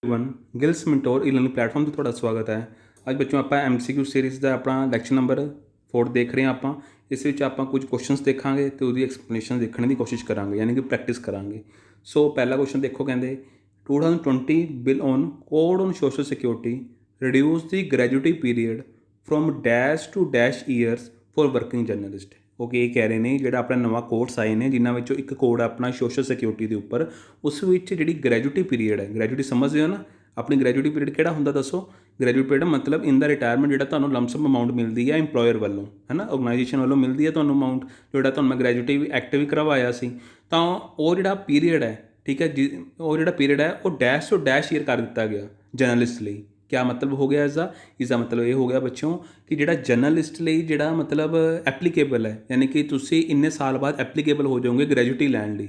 One Giles mentor ਈ-ਲਰਨਿੰਗ platform ਤੇ ਤੁਹਾਡਾ ਸਵਾਗਤ ਹੈ। ਅੱਜ ਬੱਚੋਂ ਆਪਾਂ MCQ ਸੀਰੀਜ਼ ਦਾ ਆਪਣਾ ਲੈਕਚਰ ਨੰਬਰ 4 ਦੇਖ ਰਹੇ ਹਾਂ। ਆਪਾਂ ਇਸ ਵਿੱਚ ਆਪਾਂ ਕੁਝ ਕੁਐਸਚਨਸ ਦੇਖਾਂਗੇ ਤੇ ਉਹਦੀ ਐਕਸਪਲੇਨੇਸ਼ਨ ਦੇਖਣ ਦੀ ਕੋਸ਼ਿਸ਼ ਕਰਾਂਗੇ, ਯਾਨੀ ਕਿ ਪ੍ਰੈਕਟਿਸ ਕਰਾਂਗੇ। ਸੋ ਪਹਿਲਾ ਕੁਐਸਚਨ ਦੇਖੋ, ਕਹਿੰਦੇ 2020 bill on code on social security reduce the gratuity period from dash to dash years for working journalist. Okay, ਇਹ ਕਹਿ ਰਹੇ ਨੇ ਜਿਹੜਾ ਆਪਣਾ ਨਵਾਂ ਕੋਡਸ ਆਏ ਨੇ, ਜਿਨ੍ਹਾਂ ਵਿੱਚੋਂ ਇੱਕ ਕੋਡ ਆਪਣਾ ਸੋਸ਼ਲ ਸਿਕਿਉਰਿਟੀ ਦੇ ਉੱਪਰ, ਉਸ ਵਿੱਚ ਜਿਹੜੀ ਗ੍ਰੈਜੂਏਟੀ ਪੀਰੀਅਡ ਹੈ, ਗ੍ਰੈਜੂਏਟੀ ਸਮਝਦੇ ਹੋ ਨਾ, ਆਪਣੀ ਗ੍ਰੈਜੂਏਟੀ ਪੀਰੀਅਡ ਕਿਹੜਾ ਹੁੰਦਾ ਦੱਸੋ? ਗ੍ਰੈਜੂਏਟ ਪੀਰੀਅਡ ਮਤਲਬ ਇਨ ਦਾ ਰਿਟਾਇਰਮੈਂਟ ਜਿਹੜਾ ਤੁਹਾਨੂੰ ਲਮਸਮ ਅਮਾਊਂਟ ਮਿਲਦੀ ਹੈ ਇੰਪਲੋਇਰ ਵੱਲੋਂ, ਹੈ ਨਾ, ਆਰਗੇਨਾਈਜੇਸ਼ਨ ਵੱਲੋਂ ਮਿਲਦੀ ਹੈ ਤੁਹਾਨੂੰ ਅਮਾਊਂਟ, ਜਿਹੜਾ ਤੁਹਾਨੂੰ ਮੈਂ ਗ੍ਰੈਜੂਏਟੀ ਐਕਟ ਵੀ ਕਰਵਾਇਆ ਸੀ। ਤਾਂ ਉਹ ਜਿਹੜਾ ਪੀਰੀਅਡ ਹੈ, ਠੀਕ ਹੈ ਜੀ, ਉਹ ਜਿਹੜਾ ਪੀਰੀਅਡ ਹੈ ਉਹ ਡੈਸ਼ ਤੋਂ ਡੈਸ਼ ਈਅਰ ਕਰ ਦਿੱਤਾ ਗਿਆ ਜਰਨਲਿਸਟ ਲਈ। ਕਿਆ ਮਤਲਬ ਹੋ ਗਿਆ ਇਸਦਾ ਮਤਲਬ ਇਹ ਹੋ ਗਿਆ ਬੱਚੋਂ ਕਿ ਜਿਹੜਾ ਜਰਨਲਿਸਟ ਲਈ ਜਿਹੜਾ ਮਤਲਬ ਐਪਲੀਕੇਬਲ ਹੈ, ਯਾਨੀ ਕਿ ਤੁਸੀਂ ਇੰਨੇ ਸਾਲ ਬਾਅਦ ਐਪਲੀਕੇਬਲ ਹੋ ਜਾਓਗੇ ਗ੍ਰੈਜੂਏਟੀ ਲੈਣ ਲਈ।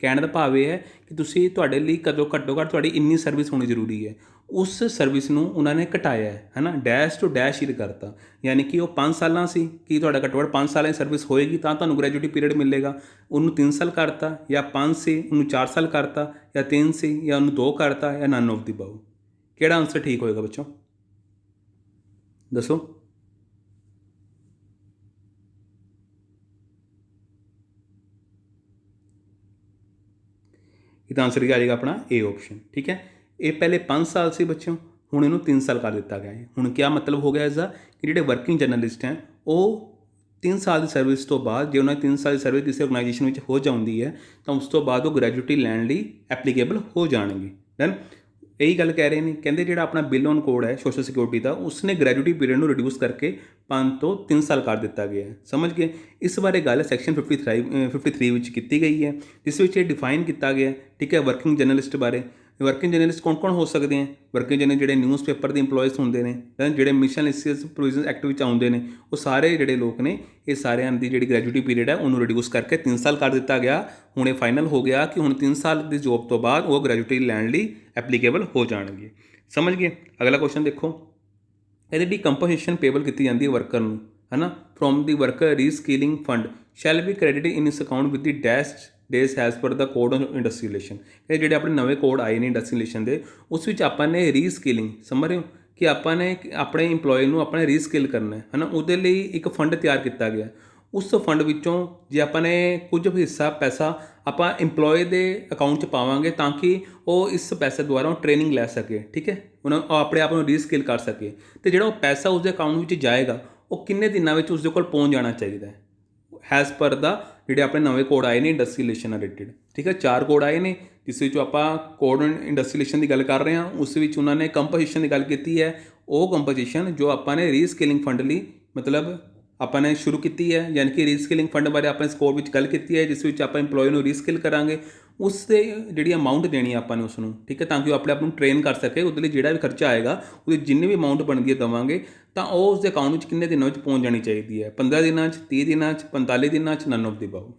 ਕਹਿਣ ਦਾ ਭਾਵ ਇਹ ਹੈ ਕਿ ਤੁਸੀਂ, ਤੁਹਾਡੇ ਲਈ ਘੱਟੋ ਘੱਟ ਤੁਹਾਡੀ ਇੰਨੀ ਸਰਵਿਸ ਹੋਣੀ ਜ਼ਰੂਰੀ ਹੈ। ਉਸ ਸਰਵਿਸ ਨੂੰ ਉਹਨਾਂ ਨੇ ਘਟਾਇਆ ਹੈ ਨਾ, ਡੈਸ਼ ਤੋਂ ਡੈਸ਼ ਹੀ ਕਰਤਾ। ਯਾਨੀ ਕਿ ਉਹ 5 ਸਾਲਾਂ ਸੀ, ਕਿ ਤੁਹਾਡਾ ਘੱਟੋ ਘੱਟ 5 ਸਾਲਾਂ ਦੀ ਸਰਵਿਸ ਹੋਏਗੀ ਤਾਂ ਤੁਹਾਨੂੰ ਗ੍ਰੈਜੂਏਟੀ ਪੀਰੀਅਡ ਮਿਲੇਗਾ। ਉਹਨੂੰ 3 ਸਾਲ ਕਰਤਾ, ਜਾਂ 5 ਸੀ ਉਹਨੂੰ 4 ਸਾਲ ਕਰਤਾ, ਜਾਂ 3 ਸੀ ਜਾਂ ਉਹਨੂੰ 2 ਕਰਤਾ, ਜਾਂ ਨਨ ਆਫ ਦੀ ਅਬਾਵ। ਕਿਹੜਾ ਆਨਸਰ ਠੀਕ ਹੋਏਗਾ ਬੱਚੋਂ, ਦੱਸੋ? ਇਹਦਾ ਆਨਸਰ ਕੀ ਆ ਜਾਏਗਾ ਆਪਣਾ ਏ ਆਪਸ਼ਨ। ਠੀਕ ਹੈ, ਇਹ ਪਹਿਲੇ 5 ਸਾਲ ਸੀ ਬੱਚਿਓ, ਹੁਣ ਇਹਨੂੰ 3 ਸਾਲ ਕਰ ਦਿੱਤਾ ਗਿਆ ਹੈ। ਹੁਣ ਕਿਆ ਮਤਲਬ ਹੋ ਗਿਆ ਇਸਦਾ ਕਿ ਜਿਹੜੇ ਵਰਕਿੰਗ ਜਰਨਲਿਸਟ ਹੈ ਉਹ 3 ਸਾਲ ਦੀ ਸਰਵਿਸ ਤੋਂ ਬਾਅਦ, ਜੇ ਉਹਨਾਂ ਦੀ 3 ਸਾਲ ਦੀ ਸਰਵਿਸ ਕਿਸੇ ਆਰਗੇਨਾਈਜੇਸ਼ਨ ਵਿੱਚ ਹੋ ਜਾਂਦੀ ਹੈ ਤਾਂ ਉਸ ਤੋਂ ਬਾਅਦ ਉਹ ਗ੍ਰੈਜੂਏਟੀ ਲੈਣ ਲਈ ਐਪਲੀਕੇਬਲ ਹੋ ਜਾਣਗੇ। ਦੈਨ ਇਹੀ ਗੱਲ ਕਹਿ ਰਹੇ ਨੇ, ਕਹਿੰਦੇ ਜਿਹੜਾ ਆਪਣਾ ਬਿੱਲ ਔਨ ਕੋਡ ਹੈ ਸੋਸ਼ਲ ਸਿਕਿਉਰਿਟੀ ਦਾ, ਉਸਨੇ ਗ੍ਰੈਜੂਏਟੀ ਪੀਰੀਅਡ ਨੂੰ ਰਿਡਿਊਸ ਕਰਕੇ 5 ਤੋਂ 3 ਸਾਲ ਕਰ ਦਿੱਤਾ ਗਿਆ ਹੈ। ਸਮਝ ਗਏ? ਇਸ ਬਾਰੇ ਗੱਲ ਸੈਕਸ਼ਨ 53 ਵਿੱਚ ਕੀਤੀ ਗਈ ਹੈ, ਜਿਸ ਵਿੱਚ ਇਹ ਡਿਫਾਈਨ ਕੀਤਾ ਗਿਆ, ਠੀਕ ਹੈ, ਵਰਕਿੰਗ ਜਰਨਲਿਸਟ ਬਾਰੇ। ਵਰਕਿੰਗ ਜਰਨਲਿਸਟ ਕੌਣ ਕੌਣ ਹੋ ਸਕਦੇ ਹੈ? ਵਰਕਿੰਗ ਜਰਨਲਿਸਟ ਜਿਹੜੇ ਨਿਊਜ਼ਪੇਪਰ ਦੇ ਇੰਪਲੋਇਜ਼ ਹੁੰਦੇ ਨੇ, ਜਿਹੜੇ ਮਿਸ਼ਨ ਲਿਸਿਸ ਪ੍ਰੋਵੀਜ਼ਨ ਐਕਟ ਵਿੱਚ ਆਉਂਦੇ ਨੇ, ਉਹ ਸਾਰੇ ਜਿਹੜੇ ਲੋਕ ਨੇ, ਇਹ ਸਾਰਿਆਂ ਦੀ ਜਿਹੜੀ ਗ੍ਰੈਜੂਏਟੀ ਪੀਰੀਅਡ ਹੈ ਉਹਨੂੰ ਰਿਡਿਊਸ ਕਰਕੇ 3 ਸਾਲ ਕਰ ਦਿੱਤਾ ਗਿਆ। ਹੁਣ ਇਹ ਫਾਈਨਲ ਹੋ ਗਿਆ ਕਿ ਹੁਣ 3 ਸਾਲ ਦੀ ਜੋਬ ਤੋਂ ਬਾਅਦ ਉਹ ਗ੍ਰੈਜੂਏਟੀ ਲੈਣ ਲਈ ਐਪਲੀਕੇਬਲ ਹੋ ਜਾਣਗੇ। ਸਮਝ ਗਏ? ਅਗਲਾ ਕੁਐਸਚਨ ਦੇਖੋ, ਇਹਦੇ ਦੀ ਕੰਪਨਸੇਸ਼ਨ ਪੇਬਲ ਕੀਤੀ ਜਾਂਦੀ ਹੈ ਵਰਕਰ ਨੂੰ, ਹੈ ਨਾ, from the worker reskilling fund shall be credited in his account with the dash days as per the code on industry relation. ਇਹ ਜਿਹੜੇ ਆਪਣੇ ਨਵੇਂ ਕੋਡ ਆਏ ਨੇ ਇੰਡਸਟਰੀ ਰਿਲੇਸ਼ਨ ਦੇ, ਉਸ ਵਿੱਚ ਆਪਾਂ ਨੇ ਰੀਸਕਿਲਿੰਗ, ਸਮਝ ਰਹੇ ਹੋ, ਕਿ ਆਪਾਂ ਨੇ ਆਪਣੇ ਇੰਪਲੋਏ ਨੂੰ ਆਪਣੇ ਰੀਸਕਿਲ ਕਰਨਾ ਹੈ ਨਾ, ਉਹਦੇ ਲਈ ਇੱਕ ਫੰਡ ਤਿਆਰ ਕੀਤਾ ਗਿਆ। ਉਸ ਫੰਡ ਵਿੱਚੋਂ ਜੇ ਆਪਾਂ ਨੇ ਕੁਝ ਹਿੱਸਾ ਪੈਸਾ ਆਪਾਂ ਇੰਪਲੋਏ ਦੇ ਅਕਾਊਂਟ 'ਚ ਪਾਵਾਂਗੇ ਤਾਂ ਕਿ ਉਹ ਇਸ ਪੈਸੇ ਦੁਆਰਾ ਉਹ ਟ੍ਰੇਨਿੰਗ ਲੈ ਸਕੇ, ਠੀਕ ਹੈ, ਉਹਨਾਂ ਆਪਣੇ ਆਪ ਨੂੰ ਰੀਸਕਿਲ ਕਰ ਸਕੇ। ਅਤੇ ਜਿਹੜਾ ਉਹ ਪੈਸਾ ਉਸਦੇ ਅਕਾਊਂਟ ਵਿੱਚ ਜਾਏਗਾ, ਉਹ ਕਿੰਨੇ ਦਿਨਾਂ ਵਿੱਚ ਉਸਦੇ ਕੋਲ ਪਹੁੰਚ ਜਾਣਾ ਚਾਹੀਦਾ ਹੈ, ਹੈਜ਼ ਪਰ ਦਾ ਜਿਹੜੇ ਆਪਣੇ ਨਵੇਂ ਕੋਡ ਆਏ ਨੇ ਇੰਡਸਟਰੀ ਰਿਲੇਸ਼ਨ ਨਾਲ ਰਿਲੇਟਡ। ਠੀਕ ਹੈ, 4 ਕੋਡ ਆਏ ਨੇ, ਜਿਸ ਵਿੱਚੋਂ ਆਪਾਂ ਕੋਡ ਇੰਡਸਟਰੀ ਰਿਲੇਸ਼ਨ ਦੀ ਗੱਲ ਕਰ ਰਹੇ ਹਾਂ। ਉਸ ਵਿੱਚ ਉਹਨਾਂ ਨੇ ਕੰਪੋਜੀਸ਼ਨ ਦੀ ਗੱਲ ਕੀਤੀ ਹੈ, ਉਹ ਕੰਪੋਜੀਸ਼ਨ ਜੋ ਆਪਾਂ ਨੇ ਰੀਸਕਿਲਿੰਗ ਫੰਡ ਲਈ ਮਤਲਬ ਆਪਾਂ ਨੇ ਸ਼ੁਰੂ ਕੀਤੀ ਹੈ, ਯਾਨੀ ਕਿ ਰੀਸਕਿਲਿੰਗ ਫੰਡ ਬਾਰੇ ਆਪਾਂ ਇਸ ਕੋਡ ਵਿੱਚ ਗੱਲ ਕੀਤੀ ਹੈ, ਜਿਸ ਵਿੱਚ ਆਪਾਂ ਇੰਪਲੋਏ ਨੂੰ ਰੀਸਕਿਲ ਕਰਾਂਗੇ। ਉਸ ਦੇ ਜਿਹੜੀ ਅਮਾਊਂਟ ਦੇਣੀ ਹੈ ਆਪਾਂ ਨੇ ਉਸ ਨੂੰ, ਠੀਕ ਹੈ, ਤਾਂ ਕਿ ਉਹ ਆਪਣੇ ਆਪ ਨੂੰ ਟ੍ਰੇਨ ਕਰ ਸਕੇ। ਉਹਦੇ ਲਈ ਜਿਹੜਾ ਵੀ ਖਰਚਾ ਆਏਗਾ, ਉਹਦੀ ਜਿੰਨੀ ਵੀ ਅਮਾਊਂਟ ਬਣਦੀ ਹੈ ਦੇਵਾਂਗੇ, ਤਾਂ ਉਹ ਉਸਦੇ ਅਕਾਊਂਟ ਵਿੱਚ ਕਿੰਨੇ ਦਿਨਾਂ ਵਿੱਚ ਪਹੁੰਚ ਜਾਣੀ ਚਾਹੀਦੀ ਹੈ? 15 ਦਿਨਾਂ 'ਚ, 30 ਦਿਨਾਂ 'ਚ, 45 ਦਿਨਾਂ 'ਚ, ਨਨ ਆਫ ਦੀ ਅਬਾਵ।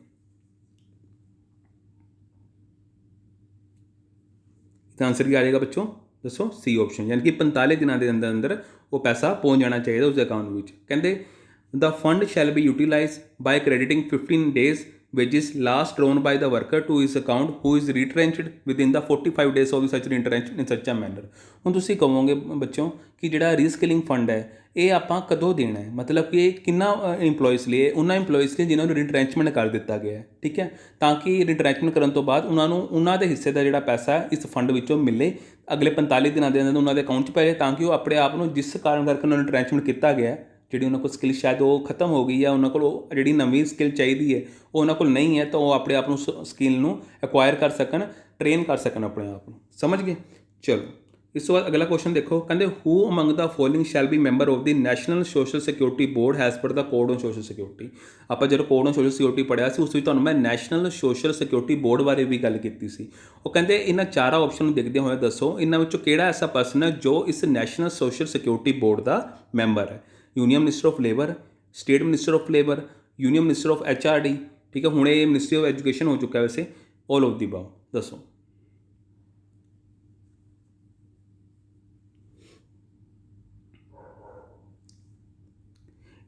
इसका आंसर क्या आ जाएगा बच्चों, दसो? सी ऑप्शन, यानी कि 45 दिनों के अंदर अंदर वो पैसा पहुँच जाना चाहिए उस अकाउंट में। कहते the fund shall be utilize by crediting 15 days wages last drawn by the worker to his account who is retrenched within the 45 days of such retrenchment in such a manner। ਹੁਣ ਤੁਸੀਂ ਕਹੋਗੇ ਬੱਚੋਂ ਕਿ ਜਿਹੜਾ ਰੀਸਕਿਲਿੰਗ fund ਹੈ ਇਹ ਆਪਾਂ ਕਦੋਂ ਦੇਣਾ ਹੈ, ਮਤਲਬ ਕਿ ਕਿੰਨਾ ਇੰਪਲੋਇਜ਼ ਲਈ? ਉਹਨਾਂ ਇੰਪਲੋਇਜ਼ ਲਈ ਜਿਨ੍ਹਾਂ ਨੂੰ ਰਿਟਰੈਂਚਮੈਂਟ ਕਰ ਦਿੱਤਾ ਗਿਆ ਹੈ, ਠੀਕ ਹੈ, ਤਾਂ ਕਿ ਰਿਟਰੈਂਚਮੈਂਟ ਕਰਨ ਤੋਂ ਬਾਅਦ ਉਹਨਾਂ ਨੂੰ ਉਹਨਾਂ ਦੇ ਹਿੱਸੇ ਦਾ ਜਿਹੜਾ ਪੈਸਾ ਇਸ ਫੰਡ ਵਿੱਚੋਂ ਮਿਲੇ, ਅਗਲੇ 45 ਦਿਨਾਂ ਦੇ ਅੰਦਰ ਉਹਨਾਂ ਦੇ ਅਕਾਊਂਟ 'ਚ ਪੈ ਜਾਏ, ਤਾਂ ਕਿ ਉਹ ਆਪਣੇ ਆਪ ਨੂੰ, ਜਿਸ ਕਾਰਨ ਕਰਕੇ ਉਹਨਾਂ ਨੂੰ ਰਿਟਰੈਂਚਮੈਂਟ ਕੀਤਾ ਗਿਆ, ਜਿਹੜੀ ਉਹਨਾਂ ਕੋਲ ਸਕਿੱਲ ਸ਼ਾਇਦ ਉਹ ਖਤਮ ਹੋ ਗਈ ਹੈ, ਉਹਨਾਂ ਕੋਲ ਜਿਹੜੀ ਨਵੀਂ ਸਕਿੱਲ ਚਾਹੀਦੀ ਹੈ ਉਹ ਉਹਨਾਂ ਕੋਲ ਨਹੀਂ ਹੈ, ਤਾਂ ਉਹ ਆਪਣੇ ਆਪ ਨੂੰ ਸਕਿੱਲ ਨੂੰ ਐਕਵਾਇਰ ਕਰ ਸਕਣ, ਟ੍ਰੇਨ ਕਰ ਸਕਣ ਆਪਣੇ ਆਪ ਨੂੰ। ਸਮਝ ਗਏ? ਚਲੋ, ਇਸ ਤੋਂ ਬਾਅਦ ਅਗਲਾ ਕੁਐਸਚਨ ਦੇਖੋ, ਕਹਿੰਦੇ who among the following shall be member of the national social security board as per the code on social security. ਆਪਾਂ ਜਦੋਂ ਕੋਡ ਔਨ ਸੋਸ਼ਲ ਸਿਕਿਉਰਿਟੀ ਪੜ੍ਹਿਆ ਸੀ, ਉਸ ਵਿੱਚ ਤੁਹਾਨੂੰ ਮੈਂ ਨੈਸ਼ਨਲ ਸੋਸ਼ਲ ਸਿਕਿਉਰਿਟੀ ਬੋਰਡ ਬਾਰੇ ਵੀ ਗੱਲ ਕੀਤੀ ਸੀ। ਉਹ ਕਹਿੰਦੇ ਇਹਨਾਂ ਚਾਰਾਂ ਆਪਸ਼ਨ ਨੂੰ ਦੇਖਦੇ ਹੋਏ ਦੱਸੋ ਇਹਨਾਂ ਵਿੱਚੋਂ ਕਿਹੜਾ ਐਸਾ ਪਰਸਨ ਹੈ ਜੋ ਇਸ ਨੈਸ਼ਨਲ ਸੋਸ਼ਲ ਸਿਕਿਉਰਿਟੀ ਬੋਰਡ ਦਾ ਮੈਂਬਰ ਹੈ? Union minister of labour, state minister of labour, union minister of HRD, ठीक है, हुणे मिनिस्ट्री ऑफ एजुकेशन हो चुका है वैसे, ऑल ऑफ दी अबाव। दसो?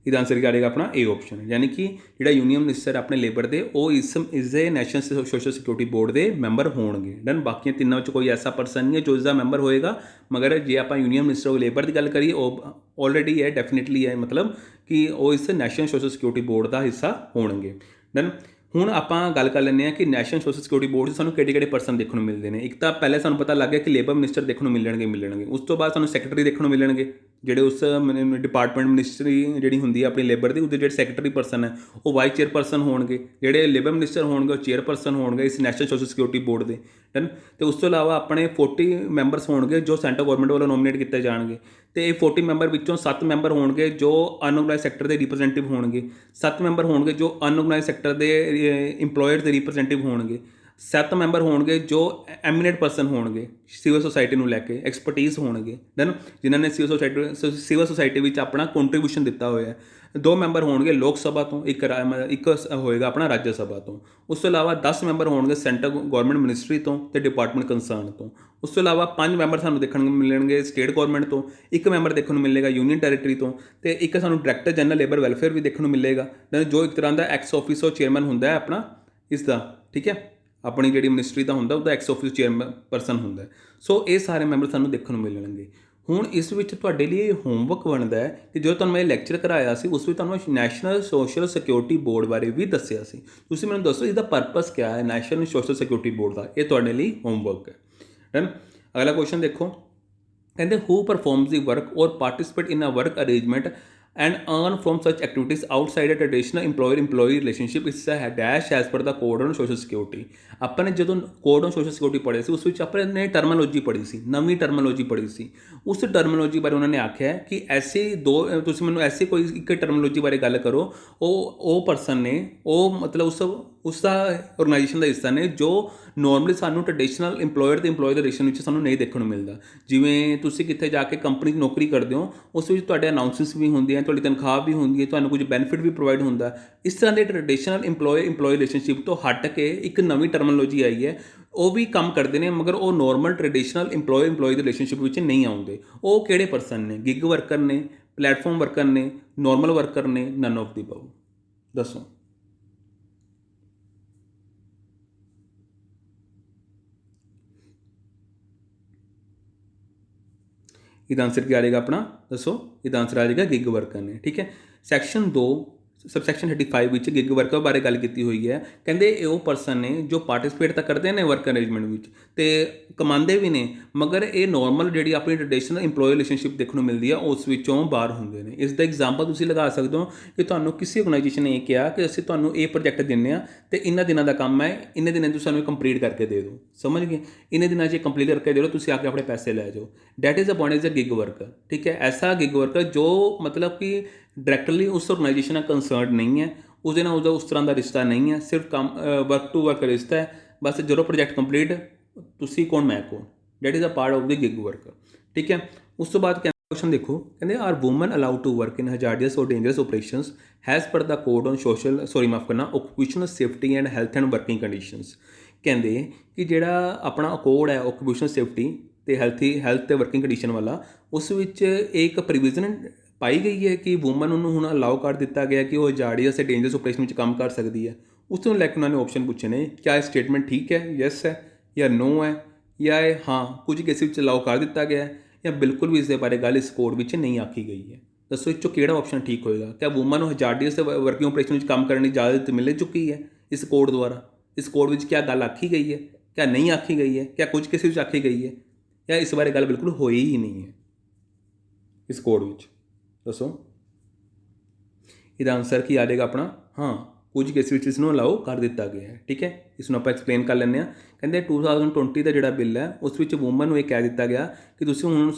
ਇਹਦਾ ਆਨਸਰ ਕੀ ਆਏਗਾ ਆਪਣਾ ਏ ਆਪਸ਼ਨ। ਯਾਨੀ ਕਿ ਜਿਹੜਾ ਯੂਨੀਅਨ ਮਿਨਿਸਟਰ ਆਪਣੇ ਲੇਬਰ ਦੇ ਉਹ ਇਸ ਦੇ ਨੈਸ਼ਨਲ ਸੋਸ਼ਲ ਸਿਕਿਉਰਿਟੀ ਬੋਰਡ ਦੇ ਮੈਂਬਰ ਹੋਣਗੇ। ਡਨ। ਬਾਕੀਆਂ ਤਿੰਨਾਂ ਵਿੱਚ ਕੋਈ ਐਸਾ ਪਰਸਨ ਨਹੀਂ ਹੈ ਜੋ ਇਸ ਦਾ ਮੈਂਬਰ ਹੋਏਗਾ, ਮਗਰ ਜੇ ਆਪਾਂ ਯੂਨੀਅਨ ਮਿਨਿਸਟਰ ਆਫ ਲੇਬਰ ਦੀ ਗੱਲ ਕਰੀਏ ਉਹ ਆਲਰੇਡੀ ਹੈ, ਡੈਫੀਨੇਟਲੀ ਹੈ, ਮਤਲਬ ਕਿ ਉਹ ਇਸ ਨੈਸ਼ਨਲ ਸੋਸ਼ਲ ਸਿਕਿਉਰਿਟੀ ਬੋਰਡ ਦਾ ਹਿੱਸਾ ਹੋਣਗੇ। ਡਨ। ਹੁਣ ਆਪਾਂ ਗੱਲ ਕਰ ਲੈਂਦੇ ਹਾਂ ਕਿ ਨੈਸ਼ਨਲ ਸੋਸ਼ਲ ਸਿਕਿਉਰਿਟੀ ਬੋਰਡ 'ਚ ਸਾਨੂੰ ਕਿਹੜੇ ਪਰਸਨ ਦੇਖਣ ਨੂੰ ਮਿਲਦੇ ਨੇ। ਇੱਕ ਤਾਂ ਪਹਿਲੇ ਸਾਨੂੰ ਪਤਾ ਲੱਗ ਗਿਆ ਕਿ ਲੇਬਰ ਮਿਨਿਸਟਰ ਦੇਖਣ ਨੂੰ ਮਿਲਣਗੇ। ਉਸ ਤੋਂ ਬਾਅਦ ਸਾਨੂੰ ਸੈਕਟਰੀ ਦੇਖਣ ਨੂੰ ਮਿਲਣਗੇ, ਜਿਹੜੇ ਉਸ ਡਿਪਾਰਟਮੈਂਟ ਮਿਨਿਸਟਰੀ ਜਿਹੜੀ ਹੁੰਦੀ ਹੈ ਆਪਣੀ ਲੇਬਰ ਦੀ, ਉਹਦੇ ਜਿਹੜੇ ਸੈਕਟਰੀ ਪਰਸਨ ਹੈ ਉਹ ਵਾਈਸ ਚੇਅਰਪਰਸਨ ਹੋਣਗੇ। ਜਿਹੜੇ ਲੇਬਰ ਮਿਨਿਸਟਰ ਹੋਣਗੇ ਉਹ ਚੇਅਰਪਰਸਨ ਹੋਣਗੇ ਇਸ ਨੈਸ਼ਨਲ ਸੋਸ਼ਲ ਸਿਕਿਉਰਿਟੀ ਬੋਰਡ ਦੇ। ਡਨ। ਅਤੇ ਉਸ ਤੋਂ ਇਲਾਵਾ ਆਪਣੇ 40 ਮੈਂਬਰਸ ਹੋਣਗੇ ਜੋ ਸੈਂਟਰ ਗੌਰਮੈਂਟ ਵੱਲੋਂ ਨੋਮੀਨੇਟ ਕੀਤੇ ਜਾਣਗੇ, ਅਤੇ ਇਹ 40 ਮੈਂਬਰ ਵਿੱਚੋਂ 7 ਮੈਂਬਰ ਹੋਣਗੇ ਜੋ ਅਨਆਰਗਨਾਈਜ਼ ਸੈਕਟਰ ਦੇ ਰਿਪਰੈਜ਼ੈਂਟੇਟਿਵ ਹੋਣਗੇ, 7 ਮੈਂਬਰ ਹੋਣਗੇ ਜੋ ਅਨਆਰਗਨਾਈਜ਼ ਸੈਕਟਰ ਦੇ ਇੰਪਲੋਇਰ ਦੇ ਰਿਪਰੈਜ਼ੈਂਟੇਟਿਵ ਹੋਣਗੇ, 7 ਮੈਂਬਰ ਹੋਣਗੇ ਜੋ ਐਮੀਨੈਂਟ ਪਰਸਨ ਹੋਣਗੇ ਸਿਵਲ ਸੁਸਾਇਟੀ ਨੂੰ ਲੈ ਕੇ, ਐਕਸਪਰਟੀਜ਼ ਹੋਣਗੇ। ਦੈਨ ਜਿਨ੍ਹਾਂ ਨੇ ਸਿਵਲ ਸੁਸਾਇਟੀ ਵਿੱਚ ਆਪਣਾ ਕੰਟਰੀਬਿਊਸ਼ਨ ਦਿੱਤਾ ਹੋਇਆ। 2 ਮੈਂਬਰ ਹੋਣਗੇ ਲੋਕ ਸਭਾ ਤੋਂ, ਇੱਕ ਹੋਏਗਾ ਆਪਣਾ ਰਾਜ ਸਭਾ ਤੋਂ। ਉਸ ਤੋਂ ਇਲਾਵਾ 10 ਮੈਂਬਰ ਹੋਣਗੇ ਸੈਂਟਰ ਗੌਰਮੈਂਟ ਮਿਨਿਸਟਰੀ ਤੋਂ ਅਤੇ ਡਿਪਾਰਟਮੈਂਟ ਕੰਸਰਨ ਤੋਂ। ਉਸ ਤੋਂ ਇਲਾਵਾ 5 ਮੈਂਬਰ ਸਾਨੂੰ ਦੇਖਣ ਨੂੰ ਮਿਲਣਗੇ ਸਟੇਟ ਗੌਰਮੈਂਟ ਤੋਂ, 1 ਮੈਂਬਰ ਦੇਖਣ ਨੂੰ ਮਿਲੇਗਾ ਯੂਨੀਅਨ ਟੈਰੀਟਰੀ ਤੋਂ, ਅਤੇ ਇੱਕ ਸਾਨੂੰ ਡਾਇਰੈਕਟਰ ਜਨਰਲ ਲੇਬਰ ਵੈਲਫੇਅਰ ਵੀ ਦੇਖਣ ਨੂੰ ਮਿਲੇਗਾ, ਜੋ ਇੱਕ ਤਰ੍ਹਾਂ ਦਾ ਐਕਸ ਆਫਿਸੋ ਚੇਅਰਮੈਨ ਹੁੰਦਾ ਹੈ ਆਪਣਾ ਇਸ ਦਾ। ਠੀਕ ਹੈ, ਆਪਣੀ ਜਿਹੜੀ ਮਿਨਿਸਟਰੀ ਦਾ ਹੁੰਦਾ ਉਹਦਾ ਐਕਸ ਆਫਿਸ ਚੇਅਰਮੈਨ ਪਰਸਨ ਹੁੰਦਾ। ਸੋ ਇਹ ਸਾਰੇ ਮੈਂਬਰ ਸਾਨੂੰ ਦੇਖਣ ਨੂੰ ਮਿਲਣਗੇ। ਹੁਣ ਇਸ ਵਿੱਚ ਤੁਹਾਡੇ ਲਈ ਹੋਮਵਰਕ ਬਣਦਾ ਹੈ ਕਿ ਜੋ ਤੁਹਾਨੂੰ ਮੈਂ ਲੈਕਚਰ ਕਰਾਇਆ ਸੀ ਉਸ ਵਿੱਚ ਤੁਹਾਨੂੰ ਨੈਸ਼ਨਲ ਸੋਸ਼ਲ ਸਿਕਿਉਰਿਟੀ ਬੋਰਡ ਬਾਰੇ ਵੀ ਦੱਸਿਆ ਸੀ। ਤੁਸੀਂ ਮੈਨੂੰ ਦੱਸੋ ਇਹਦਾ ਪਰਪਸ ਕਿਆ ਹੈ ਨੈਸ਼ਨਲ ਸੋਸ਼ਲ ਸਿਕਿਉਰਿਟੀ ਬੋਰਡ ਦਾ। ਇਹ ਤੁਹਾਡੇ ਲਈ ਹੋਮਵਰਕ ਹੈ। ਡਨ। ਅਗਲਾ ਕੁਐਸਚਨ ਦੇਖੋ, ਕਹਿੰਦੇ who performs the work or participate in a work arrangement and earn from such activities outside a traditional employer-employee relationship is a dash as per the code on social security। ਆਪਾਂ ਨੇ ਜਦੋਂ code on social security ਪੜ੍ਹਿਆ ਸੀ ਉਸ ਵਿੱਚ ਆਪਾਂ ਨੇ ਟਰਮੋਲੋਜੀ ਪੜ੍ਹੀ ਸੀ, ਨਵੀਂ ਟਰਮੋਲੋਜੀ ਪੜ੍ਹੀ ਸੀ। ਉਸ ਟਰਮੋਲੋਜੀ ਬਾਰੇ ਉਹਨਾਂ ਨੇ ਆਖਿਆ ਕਿ ਐਸੇ ਤੁਸੀਂ ਮੈਨੂੰ ਐਸੇ ਕੋਈ ਇੱਕ ਟਰਮੋਲੋਜੀ ਬਾਰੇ ਗੱਲ ਕਰੋ ਉਹ ਪਰਸਨ ਨੇ, ਉਹ ਮਤਲਬ ਉਸ ਦਾ ਆਰਗੇਨਾਈਜੇਸ਼ਨ ਦਾ ਹਿੱਸਾ ਨੇ ਜੋ ਨੋਰਮਲੀ ਸਾਨੂੰ ਟ੍ਰੈਡੀਸ਼ਨਲ ਇੰਪਲੋਇਰ ਅਤੇ ਇੰਪਲੋਈ ਦੇ ਰਿਲੇਸ਼ਨ ਵਿੱਚ ਸਾਨੂੰ ਨਹੀਂ ਦੇਖਣ ਨੂੰ ਮਿਲਦਾ। ਜਿਵੇਂ ਤੁਸੀਂ ਕਿੱਥੇ ਜਾ ਕੇ ਕੰਪਨੀ 'ਚ ਨੌਕਰੀ ਕਰਦੇ ਹੋ ਉਸ ਵਿੱਚ ਤੁਹਾਡੇ ਅਨਾਊਂਸਮੈਂਟਸ ਵੀ ਹੁੰਦੀਆਂ, ਤੁਹਾਡੀ ਤਨਖਾਹ ਵੀ ਹੁੰਦੀ ਹੈ, ਤੁਹਾਨੂੰ ਕੁਝ ਬੈਨੀਫਿਟ ਵੀ ਪ੍ਰੋਵਾਈਡ ਹੁੰਦਾ। ਇਸ ਤਰ੍ਹਾਂ ਦੇ ਟ੍ਰੈਡੀਸ਼ਨਲ ਇੰਪਲੋਈ ਰਿਲੇਸ਼ਨਸ਼ਿਪ ਤੋਂ ਹਟ ਕੇ ਇੱਕ ਨਵੀਂ ਟਰਮੋਲੋਜੀ ਆਈ ਹੈ। ਉਹ ਵੀ ਕੰਮ ਕਰਦੇ ਨੇ ਮਗਰ ਉਹ ਨੋਰਮਲ ਟ੍ਰੈਡੀਸ਼ਨਲ ਇੰਪਲੋਈ ਦੇ ਰਿਲੇਸ਼ਨਸ਼ਿਪ ਵਿੱਚ ਨਹੀਂ ਆਉਂਦੇ। ਉਹ ਕਿਹੜੇ ਪਰਸਨ ਨੇ? ਗਿਗ ਵਰਕਰ ਨੇ, ਪਲੇਟਫਾਰਮ ਵਰਕਰ ਨੇ, ਨਾਰਮਲ ਵਰਕਰ ਨੇ, ਨਨ ਆਫ ਦੀ ਅਬਵ। ਦੱਸੋ। ਇਹਦਾ ਆਨਸਰ ਕੀ ਆ ਜਾਏਗਾ ਆਪਣਾ? ਦੱਸੋ। ਇਹਦਾ ਆਨਸਰ ਆ ਜਾਏਗਾ ਗਿਗ ਵਰਕਰ ਨੇ। ਠੀਕ ਹੈ। ਸੈਕਸ਼ਨ 2 ਸਬਸੈਕਸ਼ਨ 35 ਵਿੱਚ ਗਿਗ ਵਰਕਰ ਬਾਰੇ ਗੱਲ ਕੀਤੀ ਹੋਈ ਹੈ। ਕਹਿੰਦੇ ਇਹ ਉਹ ਪਰਸਨ ਨੇ ਜੋ ਪਾਰਟਿਸਿਪੇਟ ਤਾਂ ਕਰਦੇ ਨੇ ਵਰਕ ਅਰੇਂਜਮੈਂਟ ਵਿੱਚ ਅਤੇ ਕਮਾਉਂਦੇ ਵੀ ਨੇ, ਮਗਰ ਇਹ ਨੋਰਮਲ ਜਿਹੜੀ ਆਪਣੀ ਟ੍ਰੈਡੀਸ਼ਨਲ ਇੰਪਲੋਈ ਰਿਲੇਸ਼ਨਸ਼ਿਪ ਦੇਖਣ ਨੂੰ ਮਿਲਦੀ ਆ ਉਸ ਵਿੱਚੋਂ ਬਾਹਰ ਹੁੰਦੇ ਨੇ। ਇਸ ਦਾ ਐਗਜ਼ਾਮਪਲ ਤੁਸੀਂ ਲਗਾ ਸਕਦੇ ਹੋ ਕਿ ਤੁਹਾਨੂੰ ਕਿਸੇ ਆਰਗੇਨਾਈਜੇਸ਼ਨ ਨੇ ਇਹ ਕਿਹਾ ਕਿ ਅਸੀਂ ਤੁਹਾਨੂੰ ਇਹ ਪ੍ਰੋਜੈਕਟ ਦਿੰਦੇ ਹਾਂ ਅਤੇ ਇਹਨਾਂ ਦਿਨਾਂ ਦਾ ਕੰਮ ਹੈ, ਇੰਨੇ ਦਿਨਾਂ ਤੁਸੀਂ ਸਾਨੂੰ ਕੰਪਲੀਟ ਕਰਕੇ ਦੇ ਦਿਓ। ਸਮਝ ਗਏ? ਇੰਨੇ ਦਿਨਾਂ 'ਚ ਕੰਪਲੀਟ ਕਰਕੇ ਦੇ ਦਿਓ, ਤੁਸੀਂ ਆ ਕੇ ਆਪਣੇ ਪੈਸੇ ਲੈ ਜਾਓ। That is a point is a gig worker. ਠੀਕ ਹੈ। ਐਸਾ ਗਿਗ ਵਰਕਰ ਜੋ ਮਤਲਬ ਕਿ ਡਾਇਰੈਕਟਲੀ ਉਸ ਆਰਗੇਨਾਈਜੇਸ਼ਨ ਨਾਲ ਕੰਸਰਨਡ ਨਹੀਂ ਹੈ, ਉਹਦੇ ਨਾਲ ਉਹਦਾ ਉਸ ਤਰ੍ਹਾਂ ਦਾ ਰਿਸ਼ਤਾ ਨਹੀਂ ਹੈ, ਸਿਰਫ ਕੰਮ ਵਰਕ ਟੂ ਵਰਕ ਰਿਸ਼ਤਾ ਹੈ। ਬਸ ਜਦੋਂ ਪ੍ਰੋਜੈਕਟ ਕੰਪਲੀਟ ਤੁਸੀਂ ਕੌਣ ਮੈਂ ਕੌਣ। That is a part of the gig worker. ਠੀਕ ਹੈ। ਉਸ ਤੋਂ ਬਾਅਦ ਕੁਐਸਚਨ ਦੇਖੋ, ਕਹਿੰਦੇ are women allowed to work in hazardous or dangerous operations as per the code on occupational safety and health and working conditions. ਕਹਿੰਦੇ ਕਿ ਜਿਹੜਾ ਆਪਣਾ ਕੋਡ ਹੈ ਓਕੂਪੇਸ਼ਨਲ ਸੇਫਟੀ ਅਤੇ ਹੈਲਥ ਅਤੇ ਵਰਕਿੰਗ ਕੰਡੀਸ਼ਨ ਵਾਲਾ, ਉਸ ਵਿੱਚ ਇੱਕ ਪ੍ਰੋਵੀਜ਼ਨ ਪਾਈ ਗਈ ਹੈ ਕਿ ਵੂਮਨ ਨੂੰ ਹੁਣ ਅਲਾਓ ਕਰ ਦਿੱਤਾ ਗਿਆ ਕਿ ਉਹ ਹਜ਼ਾਰਡੀਅਸ ਅਤੇ ਡੇਂਜਰਸ ਆਪਰੇਸ਼ਨ ਵਿੱਚ ਕੰਮ ਕਰ ਸਕਦੀ ਹੈ। ਉਸ ਤੋਂ ਲੈ ਕੇ ਉਹਨਾਂ ਨੇ ਆਪਸ਼ਨ ਪੁੱਛੇ ਨੇ, ਕਿਆ ਇਹ ਸਟੇਟਮੈਂਟ ਠੀਕ ਹੈ, ਯੈਸ ਹੈ ਜਾਂ ਨੋ ਹੈ, ਜਾਂ ਇਹ ਹਾਂ ਕੁਝ ਕੇਸ ਵਿੱਚ ਅਲਾਓ ਕਰ ਦਿੱਤਾ ਗਿਆ ਹੈ, ਜਾਂ ਬਿਲਕੁਲ ਵੀ ਇਸ ਦੇ ਬਾਰੇ ਗੱਲ ਇਸ ਕੋਡ ਵਿੱਚ ਨਹੀਂ ਆਖੀ ਗਈ ਹੈ। ਦੱਸੋ ਇਸ 'ਚੋਂ ਕਿਹੜਾ ਆਪਸ਼ਨ ਠੀਕ ਹੋਏਗਾ? ਕਿਆ ਵੂਮਨ ਨੂੰ ਹਜ਼ਾਰਡੀਅਸ ਅਤੇ ਵਰਕਿੰਗ ਆਪਰੇਸ਼ਨ ਵਿੱਚ ਕੰਮ ਕਰਨ ਦੀ ਇਜਾਜ਼ਤ ਮਿਲ ਚੁੱਕੀ ਹੈ ਇਸ ਕੋਡ ਦੁਆਰਾ? ਇਸ ਕੋਡ ਵਿੱਚ ਕਿਆ ਗੱਲ ਆਖੀ ਗਈ ਹੈ, ਕਿਆ ਨਹੀਂ ਆਖੀ ਗਈ ਹੈ, ਕਿਆ ਕੁਝ ਕੇਸ ਵਿੱਚ ਆਖੀ ਗਈ ਹੈ, ਜਾਂ ਇਸ ਬਾਰੇ ਗੱਲ ਬਿਲਕੁਲ ਹੋਈ ਹੀ ਨਹੀਂ ਹੈ ਇਸ ਕੋਡ ਵਿੱਚ? ਦੱਸੋ। ਇਹਦਾ ਆਨਸਰ ਕੀ ਆ ਜਾਏਗਾ ਆਪਣਾ? ਹਾਂ, ਕੁਝ ਕੇਸ ਵਿੱਚ ਇਸ ਨੂੰ ਅਲਾਓ ਕਰ ਦਿੱਤਾ ਗਿਆ ਹੈ। ਠੀਕ ਹੈ। ਇਸ ਨੂੰ ਆਪਾਂ ਐਕਸਪਲੇਨ ਕਰ ਲੈਂਦੇ ਹਾਂ। ਕਹਿੰਦੇ 2020 ਦਾ ਜਿਹੜਾ ਬਿੱਲ ਹੈ ਉਸ ਵਿੱਚ ਵੂਮਨ ਨੂੰ ਇਹ ਕਹਿ ਦਿੱਤਾ ਗਿਆ ਕਿ ਤੁਸੀਂ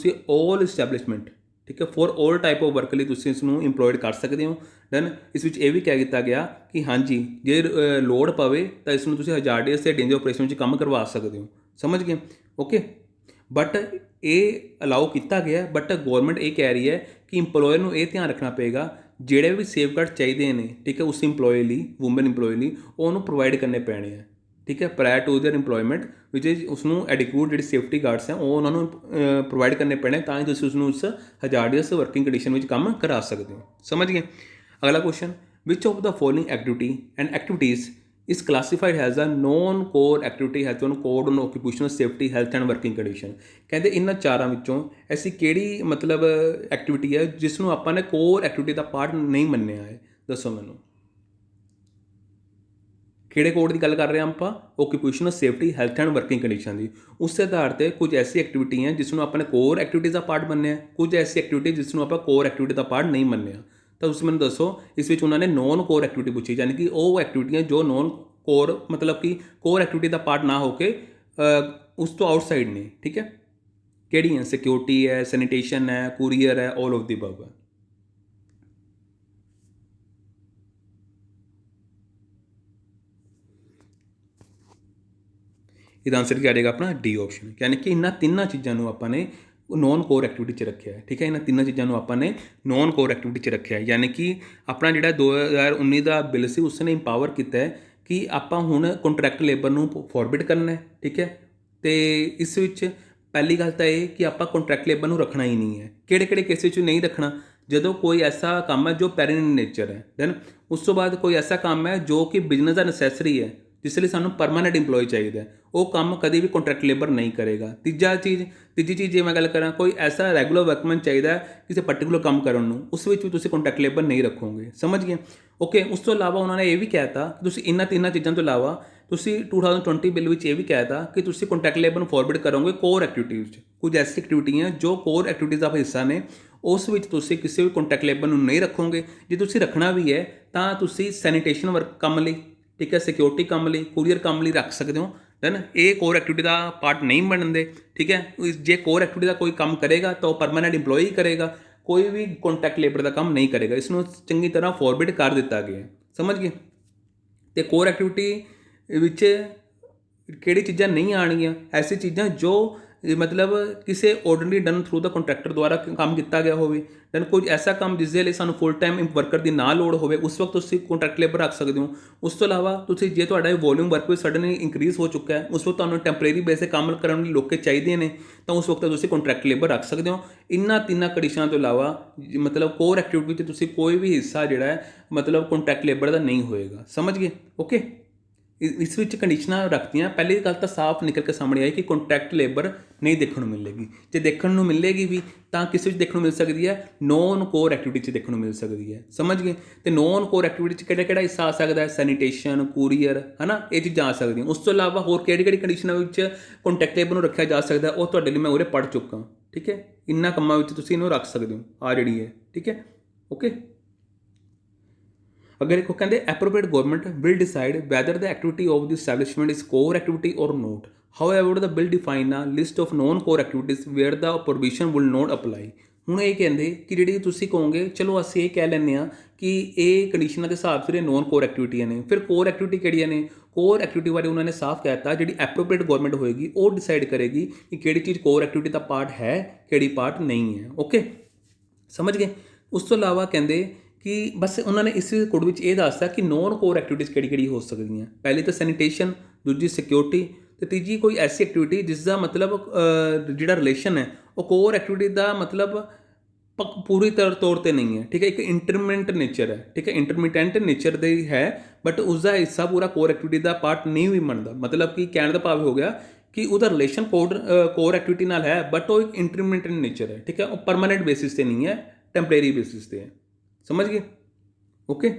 ਆਲ ਇਸਟੈਬਲਿਸ਼ਮੈਂਟ, ਠੀਕ ਹੈ, for all type of work ਲਈ ਤੁਸੀਂ ਇਸ ਨੂੰ ਇੰਪਲੋਇਡ ਕਰ ਸਕਦੇ ਹੋ। ਦੈਨ ਇਸ ਵਿੱਚ ਇਹ ਵੀ ਕਹਿ ਦਿੱਤਾ ਗਿਆ ਕਿ ਹਾਂਜੀ ਜੇ ਲੋੜ ਪਵੇ ਤਾਂ ਇਸ ਨੂੰ ਤੁਸੀਂ ਹਜ਼ਾਰਡੀਅਸ ਅਤੇ ਡੇਂਜਰ ਆਪਰੇਸ਼ਨ ਵਿੱਚ ਕੰਮ ਕਰਵਾ ਸਕਦੇ ਹੋ। ਸਮਝ ਗਏ? ਓਕੇ। ਬਟ ਇਹ ਅਲਾਓ ਕੀਤਾ ਗਿਆ, ਬਟ ਗੌਰਮੈਂਟ ਇਹ ਕਹਿ ਰਹੀ ਹੈ ਕਿ ਇੰਪਲੋਇਰ ਨੂੰ ਇਹ ਧਿਆਨ ਰੱਖਣਾ ਪਏਗਾ ਜਿਹੜੇ ਵੀ ਸੇਫਗਾਰਡ ਚਾਹੀਦੇ ਨੇ, ਠੀਕ ਹੈ, ਉਸ ਇੰਪਲੋਈ ਲਈ, ਵੂਮਨ ਇੰਪਲੋਈ ਲਈ, ਉਹ ਉਹਨੂੰ ਪ੍ਰੋਵਾਈਡ ਕਰਨੇ ਪੈਣੇ ਆ। ਠੀਕ ਹੈ। ਪ੍ਰਾਇਰ ਟੂ ਦੇਅਰ ਇੰਪਲੋਇਮੈਂਟ ਵਿਚ ਇਜ਼ ਉਸਨੂੰ ਐਡਿਕੂਏਟ ਜਿਹੜੀ ਸੇਫਟੀ ਗਾਰਡਸ ਹੈ ਉਹ ਉਹਨਾਂ ਨੂੰ ਪ੍ਰੋਵਾਈਡ ਕਰਨੇ ਪੈਣੇ ਤਾਂ ਹੀ ਤੁਸੀਂ ਉਸਨੂੰ ਉਸ ਹਜ਼ਾਰਡੀਅਸ ਵਰਕਿੰਗ ਕੰਡੀਸ਼ਨ ਵਿੱਚ ਕੰਮ ਕਰਾ ਸਕਦੇ ਹੋ। ਸਮਝ ਗਏ? अगला question, which of the following activity and activities is classified has a non core activity has on code on occupational safety health and working condition. ਕਹਿੰਦੇ ਇਹਨਾਂ ਚਾਰਾਂ ਵਿੱਚੋਂ ਐਸੀ ਕਿਹੜੀ ਮਤਲਬ ਐਕਟੀਵਿਟੀ ਹੈ ਜਿਸ ਨੂੰ ਆਪਾਂ ਨੇ ਕੋਰ ਐਕਟੀਵਿਟੀ ਦਾ ਪਾਰਟ ਨਹੀਂ ਮੰਨਿਆ ਹੈ, ਦੱਸੋ ਮੈਨੂੰ। ਕਿਹੜੇ ਕੋਡ ਦੀ ਗੱਲ ਕਰ ਰਹੇ ਹਾਂ ਆਪਾਂ? Occupational safety health and working condition ਦੀ। ਉਸ ਦੇ ਆਧਾਰ 'ਤੇ ਕੁਝ ਐਸੀ ਐਕਟੀਵਿਟੀ ਹੈ ਜਿਸ ਨੂੰ ਆਪਾਂ ਨੇ ਕੋਰ ਐਕਟੀਵਿਟੀ ਦਾ ਪਾਰਟ ਮੰਨਿਆ, ਕੁਝ ਐਸੀ ਐਕਟੀਵਿਟੀ ਜਿਸ ਨੂੰ ਆਪਾਂ ਕੋਰ ਐਕਟੀਵਿਟੀ ਦਾ ਪਾਰਟ ਨਹੀਂ ਮੰਨਿਆ। ਤਾਂ ਤੁਸੀਂ ਮੈਨੂੰ ਦੱਸੋ, ਇਸ ਵਿੱਚ ਉਹਨਾਂ ਨੇ ਨੋਨ ਕੋਰ ਐਕਟੀਵਿਟੀ ਪੁੱਛੀ, ਯਾਨੀ ਕਿ ਉਹ ਐਕਟੀਵਿਟੀਆਂ ਜੋ ਨੋਨ ਕੋਰ ਮਤਲਬ ਕਿ ਕੋਰ ਐਕਟੀਵਿਟੀ ਦਾ ਪਾਰਟ ਨਾ ਹੋ ਕੇ ਉਸ ਤੋਂ ਆਊਟਸਾਈਡ ਨੇ, ਠੀਕ ਹੈ। ਕਿਹੜੀਆਂ? ਸਿਕਿਉਰਿਟੀ ਹੈ, ਸੈਨੀਟੇਸ਼ਨ ਹੈ, ਕੁਰੀਅਰ ਹੈ, ਆਲ ਆਫ ਦੀ ਅਬਵ ਹੈ। ਇਹਦਾ ਆਨਸਰ ਕੀ ਆ ਜਾਏਗਾ ਆਪਣਾ? D option. ਯਾਨੀ ਕਿ ਇਹਨਾਂ ਤਿੰਨਾਂ ਚੀਜ਼ਾਂ ਨੂੰ ਆਪਾਂ ਨੇ ਨੋਨ ਕੋਰ ਐਕਟੀਵਿਟੀ 'ਚ ਰੱਖਿਆ ਹੈ, ਠੀਕ ਹੈ। ਇਹਨਾਂ ਤਿੰਨਾਂ ਚੀਜ਼ਾਂ ਨੂੰ ਆਪਾਂ ਨੇ ਨੋਨ ਕੋਰ ਐਕਟੀਵਿਟੀ 'ਚ ਰੱਖਿਆ ਹੈ। ਯਾਨੀ ਕਿ ਆਪਣਾ ਜਿਹੜਾ 2019 ਦਾ ਬਿੱਲ ਸੀ ਉਸ ਨੇ ਇੰਪਾਵਰ ਕੀਤਾ ਹੈ ਕਿ ਆਪਾਂ ਹੁਣ ਕੰਟਰੈਕਟ ਲੇਬਰ ਨੂੰ ਫੋਰਬਿਡ ਕਰਨਾ ਹੈ, ਠੀਕ ਹੈ। ਅਤੇ ਇਸ ਵਿੱਚ ਪਹਿਲੀ ਗੱਲ ਤਾਂ ਇਹ ਕਿ ਆਪਾਂ ਕੰਟਰੈਕਟ ਲੇਬਰ ਨੂੰ ਰੱਖਣਾ ਹੀ ਨਹੀਂ ਹੈ। ਕਿਹੜੇ ਕਿਹੜੇ ਕੇਸ ਵਿੱਚ ਨਹੀਂ ਰੱਖਣਾ? ਜਦੋਂ ਕੋਈ ਐਸਾ ਕੰਮ ਹੈ ਜੋ ਪੈਰੇਨਟ ਨੇਚਰ ਹੈ, ਦੈਨ ਉਸ ਤੋਂ ਬਾਅਦ ਕੋਈ ਐਸਾ ਕੰਮ ਹੈ ਜੋ ਕਿ ਬਿਜ਼ਨਸ ਦਾ ਨੈਸੈਸਰੀ ਹੈ, ਜਿਸ ਲਈ ਸਾਨੂੰ ਪਰਮਾਨੈਂਟ ਇੰਪਲੋਈ ਚਾਹੀਦਾ, ਉਹ ਕੰਮ ਕਦੇ ਵੀ ਕੰਟਰੈਕਟ ਲੇਬਰ ਨਹੀਂ ਕਰੇਗਾ। ਤੀਜੀ ਚੀਜ਼ ਜੇ ਮੈਂ ਗੱਲ ਕਰਾਂ, ਕੋਈ ਐਸਾ ਰੈਗੂਲਰ ਵਰਕਮੈਨ ਚਾਹੀਦਾ ਕਿਸੇ ਪਰਟੀਕੂਲਰ ਕੰਮ ਕਰਨ ਨੂੰ, ਉਸ ਵਿੱਚ ਵੀ ਤੁਸੀਂ ਕੰਟਰੈਕਟ ਲੇਬਰ ਨਹੀਂ ਰੱਖੋਗੇ, ਸਮਝ ਗਏ? ਓਕੇ। ਉਸ ਤੋਂ ਇਲਾਵਾ ਉਹਨਾਂ ਨੇ ਇਹ ਵੀ ਕਹਿ ਤਾ ਕਿ ਤੁਸੀਂ ਇਹਨਾਂ ਤਿੰਨਾਂ ਚੀਜ਼ਾਂ ਤੋਂ ਇਲਾਵਾ ਤੁਸੀਂ 2020 ਬਿੱਲ ਵਿੱਚ ਇਹ ਵੀ ਕਹਿ ਤਾ ਕਿ ਤੁਸੀਂ ਕੰਟਰੈਕਟ ਲੇਬਰ ਨੂੰ ਫੋਰਵਰਡ ਕਰੋਗੇ ਕੋਰ ਐਕਟੀਵਿਟੀ ਵਿੱਚ। ਕੁਝ ਐਸੀ ਐਕਟੀਵਿਟੀਆਂ ਜੋ ਕੋਰ ਐਕਟੀਵਿਟੀਜ਼ ਦਾ ਹਿੱਸਾ ਨੇ, ਉਸ ਵਿੱਚ ਤੁਸੀਂ ਕਿਸੇ ਵੀ ਕੰਟਰੈਕਟ ਲੇਬਰ ਨੂੰ ਨਹੀਂ ਰੱਖੋਗੇ। ਜੇ ਤੁਸੀਂ ਰੱਖਣਾ ਵੀ ਹੈ ਤਾਂ ਤੁਸੀਂ ਸੈਨੀਟੇਸ਼ਨ ਵਰਕ ਕੰਮ ਲਈ, ਠੀਕ ਹੈ, ਸਿਕਿਉਰਿਟੀ ਕੰਮ ਲਈ, ਕੁਰੀਅਰ ਕੰਮ ਲਈ ਰੱਖ ਸਕਦੇ ਹੋ, ਦੈਨ ਇਹ ਕੋਰ ਐਕਟੀਵਿਟੀ ਦਾ ਪਾਰਟ ਨਹੀਂ ਬਣਦੇ, ਠੀਕ ਹੈ। ਜੇ ਕੋਰ ਐਕਟੀਵਿਟੀ ਦਾ ਕੋਈ ਕੰਮ ਕਰੇਗਾ ਤਾਂ ਉਹ ਪਰਮਾਨੈਂਟ ਇੰਪਲੋਈ ਕਰੇਗਾ, ਕੋਈ ਵੀ ਕੰਟਰੈਕਟ ਲੇਬਰ ਦਾ ਕੰਮ ਨਹੀਂ ਕਰੇਗਾ। ਇਸ ਨੂੰ ਚੰਗੀ ਤਰ੍ਹਾਂ ਫੋਰਬਿਡ ਕਰ ਦਿੱਤਾ ਗਿਆ, ਸਮਝ ਗਏ? ਅਤੇ ਕੋਰ ਐਕਟੀਵਿਟੀ ਵਿੱਚ ਕਿਹੜੀ ਚੀਜ਼ਾਂ ਨਹੀਂ ਆਉਣਗੀਆਂ? ਐਸੀ ਚੀਜ਼ਾਂ ਜੋ ਮਤਲਬ ਕਿਸੇ ਆਰਡੀਨਰੀ ਡਨ ਥਰੂ ਦਾ ਕੰਟਰੈਕਟਰ ਦੁਆਰਾ ਕੰਮ ਕੀਤਾ ਗਿਆ ਹੋਵੇ, ਦੈਨ ਕੋਈ ਐਸਾ ਕੰਮ ਜਿਸ ਦੇ ਲਈ ਸਾਨੂੰ ਫੁੱਲ ਟਾਈਮ ਵਰਕਰ ਦੀ ਨਾ ਲੋੜ ਹੋਵੇ, ਉਸ ਵਕਤ ਤੁਸੀਂ ਕੰਟਰੈਕਟ ਲੇਬਰ ਰੱਖ ਸਕਦੇ ਹੋ। ਉਸ ਤੋਂ ਇਲਾਵਾ ਤੁਸੀਂ ਜੇ ਤੁਹਾਡਾ ਵੋਲਿਊਮ ਵਰਕ ਵੀ ਸਡਨਲੀ ਇੰਕਰੀਜ਼ ਹੋ ਚੁੱਕਾ ਹੈ, ਉਸ ਵਕਤ ਤੁਹਾਨੂੰ ਟੈਂਪਰੇਰੀ ਬੇਸ 'ਤੇ ਕੰਮ ਕਰਨ ਲਈ ਲੋਕ ਚਾਹੀਦੇ ਨੇ, ਤਾਂ ਉਸ ਵਕਤ ਤੁਸੀਂ ਕੰਟਰੈਕਟ ਲੇਬਰ ਰੱਖ ਸਕਦੇ ਹੋ। ਇਹਨਾਂ ਤਿੰਨਾਂ ਕੰਡੀਸ਼ਨਾਂ ਤੋਂ ਇਲਾਵਾ ਮਤਲਬ ਕੋਰ ਐਕਟੀਵਿਟੀ ਵਿੱਚ ਤੁਸੀਂ ਕੋਈ ਵੀ ਹਿੱਸਾ ਜਿਹੜਾ ਹੈ ਮਤਲਬ ਕੰਟਰੈਕਟ ਲੇਬਰ ਦਾ ਨਹੀਂ ਹੋਏਗਾ, ਸਮਝ ਗਏ? ਓਕੇ। ਇਸ ਵਿੱਚ ਕੰਡੀਸ਼ਨਾਂ ਰੱਖਦੀਆਂ। ਪਹਿਲੀ ਗੱਲ ਤਾਂ ਸਾਫ਼ ਨਿਕਲ ਕੇ ਸਾਹਮਣੇ ਆਈ ਕਿ ਕੰਟਰੈਕਟ ਲੇਬਰ ਨਹੀਂ ਦੇਖਣ ਨੂੰ ਮਿਲੇਗੀ। ਜੇ ਦੇਖਣ ਨੂੰ ਮਿਲੇਗੀ ਵੀ ਤਾਂ ਕਿਸ ਵਿੱਚ ਦੇਖਣ ਨੂੰ ਮਿਲ ਸਕਦੀ ਹੈ? ਨੋਨ ਕੋਰ ਐਕਟੀਵਿਟੀ 'ਚ ਦੇਖਣ ਨੂੰ ਮਿਲ ਸਕਦੀ ਹੈ, ਸਮਝ ਗਏ? ਅਤੇ ਨੋਨ ਕੋਰ ਐਕਟੀਵਿਟੀ 'ਚ ਕਿਹੜਾ ਹਿੱਸਾ ਆ ਸਕਦਾ ਹੈ? ਸੈਨੀਟੇਸ਼ਨ, ਕੁਰੀਅਰ, ਹੈ ਨਾ, ਇਹ ਚੀਜ਼ਾਂ ਆ ਸਕਦੀਆਂ। ਉਸ ਤੋਂ ਇਲਾਵਾ ਹੋਰ ਕਿਹੜੀ ਕੰਡੀਸ਼ਨਾਂ ਵਿੱਚ ਕੰਟਰੈਕਟ ਲੇਬਰ ਨੂੰ ਰੱਖਿਆ ਜਾ ਸਕਦਾ, ਉਹ ਤੁਹਾਡੇ ਲਈ ਮੈਂ ਉਰੇ ਪੜ੍ਹ ਚੁੱਕਾ, ਠੀਕ ਹੈ। ਇਹਨਾਂ ਕੰਮਾਂ ਵਿੱਚ ਤੁਸੀਂ ਇਹਨੂੰ ਰੱਖ ਸਕਦੇ ਹੋ, ਆ ਜਿਹੜੀ ਹੈ, ਠੀਕ ਹੈ। ਓਕੇ। अगर एक कहते appropriate government will decide whether the activity of the establishment is core activity or not. However, the bill define a list of non-core activities where the prohibition will not apply. ਹੁਣ ਇਹ ਕਹਿੰਦੇ ਕਿ ਜਿਹੜੀ ਤੁਸੀਂ ਕਹੋਗੇ ਚਲੋ ਅਸੀਂ ਇਹ ਕਹਿ ਲੈਂਦੇ ਹਾਂ ਕਿ ਇਹ ਕੰਡੀਸ਼ਨਾਂ ਦੇ ਹਿਸਾਬ ਸਿਰ ਨੋਨ ਕੋਰ ਐਕਟੀਵਿਟੀਆਂ ਨੇ, ਫਿਰ ਕੋਰ ਐਕਟੀਵਿਟੀ ਕਿਹੜੀਆਂ ਨੇ? ਕੋਰ ਐਕਟੀਵਿਟੀ ਬਾਰੇ ਉਹਨਾਂ ਨੇ ਸਾਫ਼ ਕਹਿ ਦਿੱਤਾ ਜਿਹੜੀ ਐਪਰੋਪਰੀਏਟ ਗਵਰਨਮੈਂਟ ਹੋਏਗੀ ਉਹ ਡਿਸਾਈਡ ਕਰੇਗੀ ਕਿ ਕਿਹੜੀ ਚੀਜ਼ ਕੋਰ ਐਕਟੀਵਿਟੀ ਦਾ ਪਾਰਟ ਹੈ, ਕਿਹੜੀ ਪਾਰਟ ਨਹੀਂ ਹੈ। ਓਕੇ, ਸਮਝ ਗਏ? ਉਸ ਤੋਂ ਇਲਾਵਾ ਕਹਿੰਦੇ ਕਿ ਬਸ ਉਹਨਾਂ ਨੇ ਇਸ ਕੋਡ ਵਿੱਚ ਇਹ ਦੱਸਤਾ ਕਿ ਨੋਨ ਕੋਰ ਐਕਟੀਵਿਟੀਜ਼ ਕਿਹੜੀ ਹੋ ਸਕਦੀਆਂ। ਪਹਿਲੀ ਤਾਂ ਸੈਨੀਟੇਸ਼ਨ, ਦੂਜੀ ਸਿਕਿਉਰਿਟੀ, ਅਤੇ ਤੀਜੀ ਕੋਈ ਐਸੀ ਐਕਟੀਵਿਟੀ ਜਿਸ ਦਾ ਮਤਲਬ ਜਿਹੜਾ ਰਿਲੇਸ਼ਨ ਹੈ ਉਹ ਕੋਰ ਐਕਟੀਵਿਟੀ ਦਾ ਮਤਲਬ ਪੂਰੀ ਤੌਰ 'ਤੇ ਨਹੀਂ ਹੈ, ਠੀਕ ਹੈ। ਇੱਕ ਇੰਟਰਮੀਟੈਂਟ ਨੇਚਰ ਹੈ, ਠੀਕ ਹੈ, ਇੰਟਰਮੀਟੈਂਟ ਨੇਚਰ ਦੇ ਹੈ, ਬਟ ਉਸਦਾ ਹਿੱਸਾ ਪੂਰਾ ਕੋਰ ਐਕਟੀਵਿਟੀ ਦਾ ਪਾਰਟ ਨਹੀਂ ਵੀ ਬਣਦਾ। ਮਤਲਬ ਕਿ ਕਹਿਣ ਦਾ ਭਾਵ ਹੋ ਗਿਆ ਕਿ ਉਹਦਾ ਰਿਲੇਸ਼ਨ ਕੋਰ ਐਕਟੀਵਿਟੀ ਨਾਲ ਹੈ, ਬਟ ਉਹ ਇੱਕ ਇੰਟਰਮੀਟੈਂਟ ਨੇਚਰ ਹੈ, ਠੀਕ ਹੈ। ਉਹ ਪਰਮਾਨੈਂਟ ਬੇਸਿਸ 'ਤੇ ਨਹੀਂ ਹੈ, ਟੈਂਪਰੇਰੀ ਬੇਸਿਸ 'ਤੇ ਹੈ, ਸਮਝ ਗਏ? ਓਕੇ।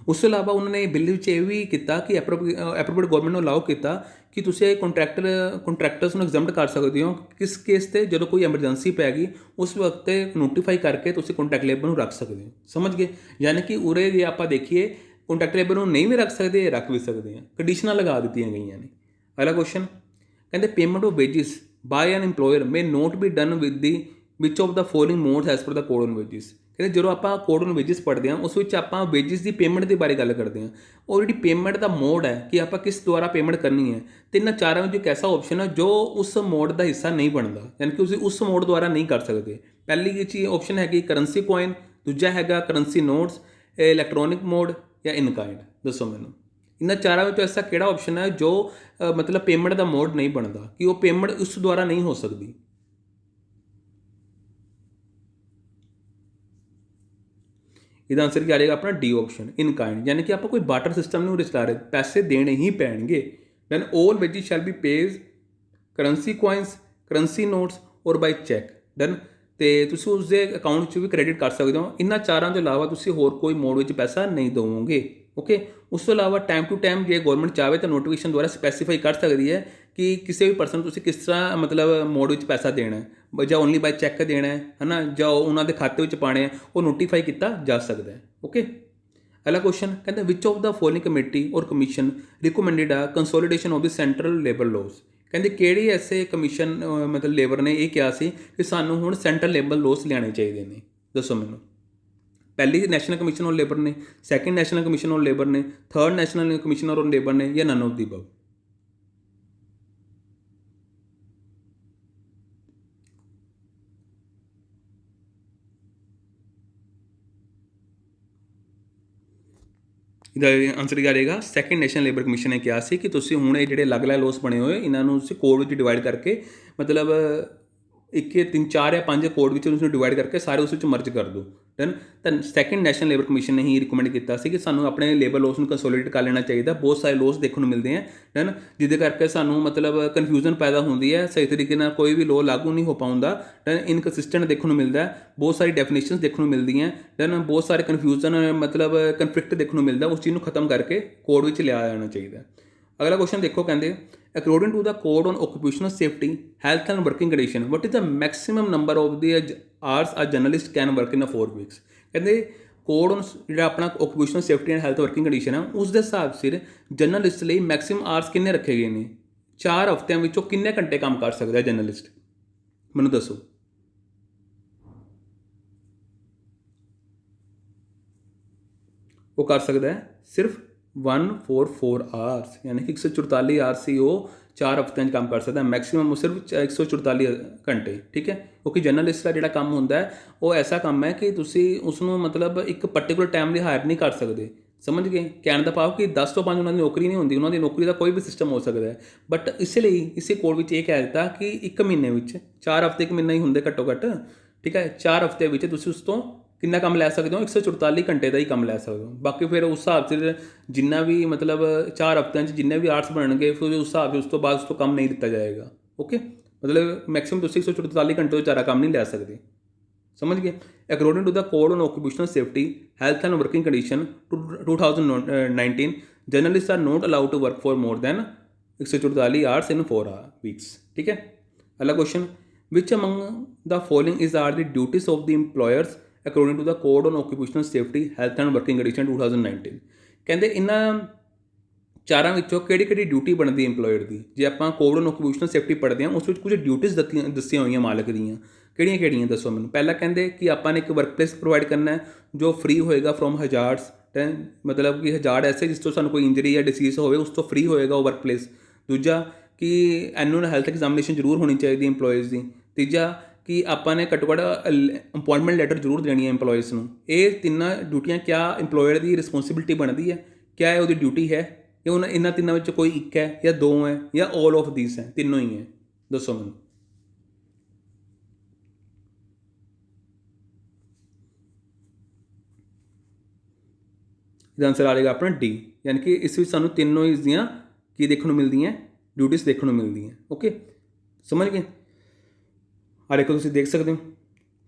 ਉਸ ਤੋਂ ਇਲਾਵਾ ਉਹਨਾਂ ਨੇ ਬਿੱਲ ਵਿੱਚ ਇਹ ਵੀ ਕੀਤਾ ਕਿ ਐਪਰੋਪਰੀਏਟ ਗਵਰਨਮੈਂਟ ਨੂੰ ਅਲਾਓ ਕੀਤਾ ਕਿ ਤੁਸੀਂ ਇਹ ਕੰਟਰੈਕਟਰਸ ਨੂੰ ਐਗਜ਼ੈਂਪਟ ਕਰ ਸਕਦੇ ਹੋ ਕਿਸ ਕੇਸ 'ਤੇ? ਜਦੋਂ ਕੋਈ ਐਮਰਜੈਂਸੀ ਪੈ ਗਈ ਉਸ ਵਕਤ 'ਤੇ ਨੋਟੀਫਾਈ ਕਰਕੇ ਤੁਸੀਂ ਕੰਟਰੈਕਟ ਲੇਬਰ ਨੂੰ ਰੱਖ ਸਕਦੇ ਹੋ, ਸਮਝ ਗਏ? ਯਾਨੀ ਕਿ ਉਰੇ ਜੇ ਆਪਾਂ ਦੇਖੀਏ ਕੰਟਰੈਕਟ ਲੇਬਰ ਨੂੰ ਨਹੀਂ ਵੀ ਰੱਖ ਸਕਦੇ, ਰੱਖ ਵੀ ਸਕਦੇ ਹਾਂ, ਕੰਡੀਸ਼ਨਾਂ ਲਗਾ ਦਿੱਤੀਆਂ ਗਈਆਂ ਨੇ। ਅਗਲਾ ਕੁਐਸਚਨ ਕਹਿੰਦੇ payment of wages by an employer may not be done with the which of the following modes as per the code on wages. ਕਹਿੰਦੇ ਜਦੋਂ ਆਪਾਂ ਕੋਡ ਔਨ ਵੇਜਿਸ ਪੜ੍ਹਦੇ ਹਾਂ ਉਸ ਵਿੱਚ ਆਪਾਂ ਵੇਜਿਸ ਦੀ ਪੇਮੈਂਟ ਦੇ ਬਾਰੇ ਗੱਲ ਕਰਦੇ ਹਾਂ। ਉਹ ਜਿਹੜੀ ਪੇਮੈਂਟ ਦਾ ਮੋਡ ਹੈ ਕਿ ਆਪਾਂ ਕਿਸ ਦੁਆਰਾ ਪੇਮੈਂਟ ਕਰਨੀ ਹੈ, ਤੇ ਇਹਨਾਂ ਚਾਰਾਂ ਵਿੱਚ ਇੱਕ ਐਸਾ ਆਪਸ਼ਨ ਹੈ ਜੋ ਉਸ ਮੋਡ ਦਾ ਹਿੱਸਾ ਨਹੀਂ ਬਣਦਾ, ਯਾਨੀ ਕਿ ਤੁਸੀਂ ਉਸ ਮੋਡ ਦੁਆਰਾ ਨਹੀਂ ਕਰ ਸਕਦੇ। ਪਹਿਲੀ ਚੀਜ਼ ਆਪਸ਼ਨ ਹੈਗੀ ਕਰੰਸੀ ਕੋਇਨ, ਦੂਜਾ ਹੈਗਾ ਕਰੰਸੀ ਨੋਟਸ, ਇਲੈਕਟ੍ਰੋਨਿਕ ਮੋਡ ਜਾਂ ਇਨ ਕਾਇੰਡ। ਦੱਸੋ ਮੈਨੂੰ ਇਹਨਾਂ ਚਾਰਾਂ ਵਿੱਚੋਂ ਐਸਾ ਕਿਹੜਾ ਆਪਸ਼ਨ ਹੈ ਜੋ ਮਤਲਬ ਪੇਮੈਂਟ ਦਾ ਮੋਡ ਨਹੀਂ ਬਣਦਾ, ਕਿ ਉਹ ਪੇਮੈਂਟ ਉਸ ਦੁਆਰਾ ਨਹੀਂ ਹੋ ਸਕਦੀ। ਇਹਦਾ ਆਨਸਰ ਕੀ ਆ ਜਾਏਗਾ ਆਪਣਾ ਡੀ ਆਪਸ਼ਨ, ਇਨ ਕਾइंड, यानी कि ਆਪਾਂ ਕੋਈ ਬਾਰਟਰ ਸਿਸਟਮ ਨੂੰ ਰਿਚਲਾ ਰਹੇ, ਪੈਸੇ ਦੇਣੇ ਹੀ ਪੈਣਗੇ। Then all wages shall be paid currency coins, currency notes or by check. Done. ਤੇ ਤੁਸੀਂ ਉਸ ਦੇ ਅਕਾਊਂਟ 'ਚ ਵੀ ਕ੍ਰੈਡਿਟ ਕਰ ਸਕਦੇ ਹੋ। ਇਹਨਾਂ ਚਾਰਾਂ ਤੋਂ ਇਲਾਵਾ ਤੁਸੀਂ ਹੋਰ ਕੋਈ ਮੋਡ ਵਿੱਚ ਪੈਸਾ ਨਹੀਂ ਦੇਵੋਗੇ। ਓਕੇ। ਉਸ ਤੋਂ ਇਲਾਵਾ ਟਾਈਮ ਟੂ ਟਾਈਮ ਜੇ ਗਵਰਨਮੈਂਟ ਚਾਹਵੇ ਤਾਂ ਨੋਟੀਫਿਕੇਸ਼ਨ ਦੁਆਰਾ ਸਪੈਸੀਫਾਈ ਕਰ ਸਕਦੀ ਹੈ ਕਿ ਕਿਸੇ ਵੀ ਪਰਸਨ ਤੁਸੀਂ ਕਿਸ ਤਰ੍ਹਾਂ ਮਤਲਬ ਮੋਡ ਵਿੱਚ ਪੈਸਾ ਦੇਣਾ ਹੈ, ਜਾਂ ਓਨਲੀ ਬਾਈ ਚੈੱਕ ਦੇਣਾ ਹੈ ਨਾ, ਜਾਂ ਉਹਨਾਂ ਦੇ ਖਾਤੇ ਵਿੱਚ ਪਾਣੇ ਹੈ, ਉਹ ਨੋਟੀਫਾਈ ਕੀਤਾ ਜਾ ਸਕਦਾ ਹੈ। ਓਕੇ। ਅਗਲਾ ਕੁਐਸਚਨ ਕਹਿੰਦਾ which of the following committee or commission recommended a consolidation of the central labour laws. ਕਹਿੰਦੇ ਕਿਹੜੀ ਐਸੇ ਕਮਿਸ਼ਨ ਮਤਲਬ ਲੇਬਰ ਨੇ ਇਹ ਕਿਹਾ ਸੀ ਕਿ ਸਾਨੂੰ ਹੁਣ ਸੈਂਟਰਲ ਲੇਬਰ ਲੋਜ਼ ਲਿਆਉਣੇ ਚਾਹੀਦੇ ਨੇ, ਦੱਸੋ ਮੈਨੂੰ। ਪਹਿਲੀ ਨੈਸ਼ਨਲ ਕਮਿਸ਼ਨ ਔਨ ਲੇਬਰ ਨੇ, second national commission on labour ਨੇ, third national commissioner on labour ਨੇ, ਜਾਂ ਨਨ ਆਫ ਦੀ ਅਬਵ। ਇਹਦਾ ਆਨਸਰ ਕੀ ਆ ਜਾਏਗਾ, ਸੈਕਿੰਡ ਨੈਸ਼ਨਲ ਲੇਬਰ ਕਮਿਸ਼ਨ ਨੇ ਕਿਹਾ ਸੀ ਕਿ ਤੁਸੀਂ ਹੁਣ ਇਹ ਜਿਹੜੇ ਅਲੱਗ-ਅਲੱਗ ਲੋਸ ਬਣੇ ਹੋਏ ਇਹਨਾਂ ਨੂੰ ਤੁਸੀਂ ਕੋਡ ਵਿੱਚ ਡਿਵਾਈਡ ਕਰਕੇ ਮਤਲਬ 1 3 4 ਜਾਂ 5 ਕੋਡ ਵਿੱਚ ਉਸਨੂੰ ਡਿਵਾਈਡ ਕਰਕੇ ਸਾਰੇ ਉਸ ਵਿੱਚ ਮਰਜ ਕਰ ਦਿਓ। ਦੈਨ ਤਾਂ ਸੈਕਿੰਡ ਨੈਸ਼ਨਲ ਲੇਬਰ ਕਮਿਸ਼ਨ ਨੇ ਹੀ ਰਿਕਮੈਂਡ ਕੀਤਾ ਸੀ ਕਿ ਸਾਨੂੰ ਆਪਣੇ ਲੇਬਰ ਲੋਸ ਨੂੰ ਕੰਸੋਲੀਡੇਟ ਕਰ ਲੈਣਾ ਚਾਹੀਦਾ। ਬਹੁਤ ਸਾਰੇ ਲੋਸ ਦੇਖਣ ਨੂੰ ਮਿਲਦੇ ਹੈ ਦੈਨ ਜਿਹਦੇ ਕਰਕੇ ਸਾਨੂੰ ਮਤਲਬ ਕਨਫਿਊਜ਼ਨ ਪੈਦਾ ਹੁੰਦੀ ਹੈ, ਸਹੀ ਤਰੀਕੇ ਨਾਲ ਕੋਈ ਵੀ ਲੋ ਲਾਗੂ ਨਹੀਂ ਹੋ ਪਾਉਂਦਾ। ਦੈਨ ਇਨਕਨਸਿਸਟੈਂਟ ਦੇਖਣ ਨੂੰ ਮਿਲਦਾ ਹੈ, ਬਹੁਤ ਸਾਰੀ ਡੈਫੀਨੇਸ਼ਨਸ ਦੇਖਣ ਨੂੰ ਮਿਲਦੀਆਂ, ਦੈਨ ਬਹੁਤ ਸਾਰੇ ਕਨਫਿਊਜ਼ਨ ਮਤਲਬ ਕਨਫਲਿਕਟ ਦੇਖਣ ਨੂੰ ਮਿਲਦਾ। ਉਸ ਚੀਜ਼ ਨੂੰ ਖਤਮ ਕਰਕੇ ਕੋਡ ਵਿੱਚ ਲਿਆ ਜਾਣਾ ਚਾਹੀਦਾ। ਅਗਲਾ ਕੁਐਸਚਨ ਦੇਖੋ, ਕਹਿੰਦੇ according to the code on occupational safety health and working condition what is the maximum number of the hours a journalist can work in 4 weeks. ਕਹਿੰਦੇ ਕੋਡ ਔਨ ਜਿਹੜਾ ਆਪਣਾ occupational safety and health working condition ਹੈ ਉਸ ਦੇ ਹਿਸਾਬ ਸਿਰ journalist ਲਈ maximum hours ਕਿੰਨੇ ਰੱਖੇ ਗਏ ਨੇ, 4 ਹਫ਼ਤਿਆਂ ਵਿੱਚੋਂ ਕਿੰਨੇ ਘੰਟੇ ਕੰਮ ਕਰ ਸਕਦਾ ਹੈ ਜਰਨਲਿਸਟ, ਮੈਨੂੰ ਦੱਸੋ। ਉਹ ਕਰ ਸਕਦਾ ਹੈ ਸਿਰਫ 144 ਆਵਰਸ, ਯਾਨੀ ਕਿ 144 ਆਵਰਸ ਹੀ ਉਹ 4 ਹਫ਼ਤਿਆਂ 'ਚ ਕੰਮ ਕਰ ਸਕਦਾ। ਮੈਕਸਿਮਮ ਉਹ ਸਿਰਫ 144 ਘੰਟੇ, ਠੀਕ ਹੈ। ਕਿਉਂਕਿ ਜਰਨਲਿਸਟ ਦਾ ਜਿਹੜਾ ਕੰਮ ਹੁੰਦਾ ਹੈ ਉਹ ਐਸਾ ਕੰਮ ਹੈ ਕਿ ਤੁਸੀਂ ਉਸਨੂੰ ਮਤਲਬ ਇੱਕ ਪਰਟੀਕੂਲਰ ਟਾਈਮ ਲਈ ਹਾਇਰ ਨਹੀਂ ਕਰ ਸਕਦੇ, ਸਮਝ ਗਏ। ਕਹਿਣ ਦਾ ਭਾਵ ਕਿ 10 ਤੋਂ 5 ਉਹਨਾਂ ਦੀ ਨੌਕਰੀ ਨਹੀਂ ਹੁੰਦੀ, ਉਹਨਾਂ ਦੀ ਨੌਕਰੀ ਦਾ ਕੋਈ ਵੀ ਸਿਸਟਮ ਹੋ ਸਕਦਾ ਹੈ। ਬਟ ਇਸ ਲਈ ਇਸੇ ਕੋਡ ਵਿੱਚ ਇਹ ਕਹਿ ਦਿੱਤਾ ਕਿ 1 ਮਹੀਨੇ ਵਿੱਚ 4 ਹਫ਼ਤੇ 1 ਮਹੀਨਾ ਹੀ ਹੁੰਦੇ ਘੱਟੋ ਘੱਟ, ਠੀਕ ਹੈ। 4 ਹਫ਼ਤੇ ਵਿੱਚ ਤੁਸੀਂ ਉਸ ਤੋਂ ਕਿੰਨਾ ਕੰਮ ਲੈ ਸਕਦੇ ਹੋ, 144 ਘੰਟੇ ਦਾ ਹੀ ਕੰਮ ਲੈ ਸਕਦੇ ਹੋ। ਬਾਕੀ ਫਿਰ ਉਸ ਹਿਸਾਬ 'ਚ ਜਿੰਨਾ ਵੀ ਮਤਲਬ 4 ਹਫ਼ਤਿਆਂ 'ਚ ਜਿੰਨੇ ਵੀ ਆਰਟਸ ਬਣਨਗੇ ਫਿਰ ਉਸ ਹਿਸਾਬ 'ਚ ਉਸ ਤੋਂ ਬਾਅਦ ਉਸ ਤੋਂ ਕੰਮ ਨਹੀਂ ਦਿੱਤਾ ਜਾਏਗਾ। ਓਕੇ। ਮਤਲਬ ਮੈਕਸਿਮਮ ਤੁਸੀਂ 144 ਘੰਟੇ ਤੋਂ ਜ਼ਿਆਦਾ ਕੰਮ ਨਹੀਂ ਲੈ ਸਕਦੇ, ਸਮਝ ਗਏ। According to the code on occupational safety health and working condition 2019 journalist are not allowed to work for more than 144 hours in 4 weeks, ਠੀਕ ਹੈ। ਅਗਲਾ question which among the following is are the duties of the employers according to the code on occupational safety health and working condition 2019। ਕਹਿੰਦੇ ਇਹਨਾਂ ਚਾਰਾਂ ਵਿੱਚੋਂ ਕਿਹੜੀ ਕਿਹੜੀ duty ਬਣਦੀ ਇੰਪਲੋਇਰ ਦੀ। ਜੇ ਆਪਾਂ ਕੋਡ ਔਨ ਓਕੂਪੇਸ਼ਨਲ ਸੇਫਟੀ ਪੜ੍ਹਦੇ ਹਾਂ ਉਸ ਵਿੱਚ ਕੁਝ ਡਿਊਟੀਜ਼ ਦੱਸੀਆਂ ਹੋਈਆਂ ਮਾਲਕ ਦੀਆਂ, ਕਿਹੜੀਆਂ ਕਿਹੜੀਆਂ ਦੱਸੋ ਮੈਨੂੰ। ਪਹਿਲਾਂ ਕਹਿੰਦੇ ਕਿ ਆਪਾਂ ਨੇ ਇੱਕ ਵਰਕਪਲੇਸ ਪ੍ਰੋਵਾਈਡ ਕਰਨਾ ਹੈ ਜੋ ਫ੍ਰੀ ਹੋਏਗਾ ਫਰੋਮ ਹਜ਼ਾਰਡਸ, ਮਤਲਬ ਕਿ ਹਜ਼ਾਰਡ ਐਸੇ ਜਿਸ ਤੋਂ ਸਾਨੂੰ ਕੋਈ ਇੰਜਰੀ ਜਾਂ ਡਿਸੀਜ਼ ਹੋਵੇ ਉਸ ਤੋਂ ਫ੍ਰੀ ਹੋਏਗਾ ਉਹ ਵਰਕਪਲੇਸ। ਦੂਜਾ ਕਿ ਐਨੂਅਲ ਹੈਲਥ ਐਗਜ਼ਾਮੀਨੇਸ਼ਨ ਜ਼ਰੂਰ ਹੋਣੀ ਚਾਹੀਦੀ ਇੰਪਲੋਈਜ਼ ਦੀ। ਤੀਜਾ ਕਿ ਆਪਾਂ ਨੇ ਘੱਟੋ ਘੱਟ ਅਪੁਆਇੰਟਮੈਂਟ ਲੈਟਰ ਜ਼ਰੂਰ ਦੇਣੀ ਹੈ ਇੰਪਲੋਈਜ਼ ਨੂੰ। ਇਹ ਤਿੰਨਾਂ ਡਿਊਟੀਆਂ ਕਿਆ ਇੰਪਲੋਇਰ ਦੀ ਰਿਸਪੌਂਸਿਬਿਲਿਟੀ ਬਣਦੀ ਹੈ, ਕਿਆ ਇਹ ਉਹਦੀ ਡਿਊਟੀ ਹੈ, ਇਹ ਇਹਨਾਂ ਤਿੰਨਾਂ ਵਿੱਚ ਕੋਈ ਇੱਕ ਹੈ ਜਾਂ ਦੋ ਹੈ ਜਾਂ ਆਲ ਆਫ ਥੀਸ ਹੈ, ਤਿੰਨੋਂ ਹੀ ਹੈ, ਦੱਸੋ ਮੈਨੂੰ। ਇਹਦਾ ਆਨਸਰ ਆ ਜਾਏਗਾ ਆਪਣਾ ਡੀ, ਯਾਨੀ ਕਿ ਇਸ ਵਿੱਚ ਸਾਨੂੰ ਤਿੰਨੋਂ ਇਸ ਦੀਆਂ ਕੀ ਦੇਖਣ ਨੂੰ ਮਿਲਦੀਆਂ, ਡਿਊਟੀਜ਼ ਦੇਖਣ ਨੂੰ ਮਿਲਦੀਆਂ। ਓਕੇ, ਸਮਝ ਗਏ। ਆ ਦੇਖੋ ਤੁਸੀਂ ਦੇਖ ਸਕਦੇ ਹੋ,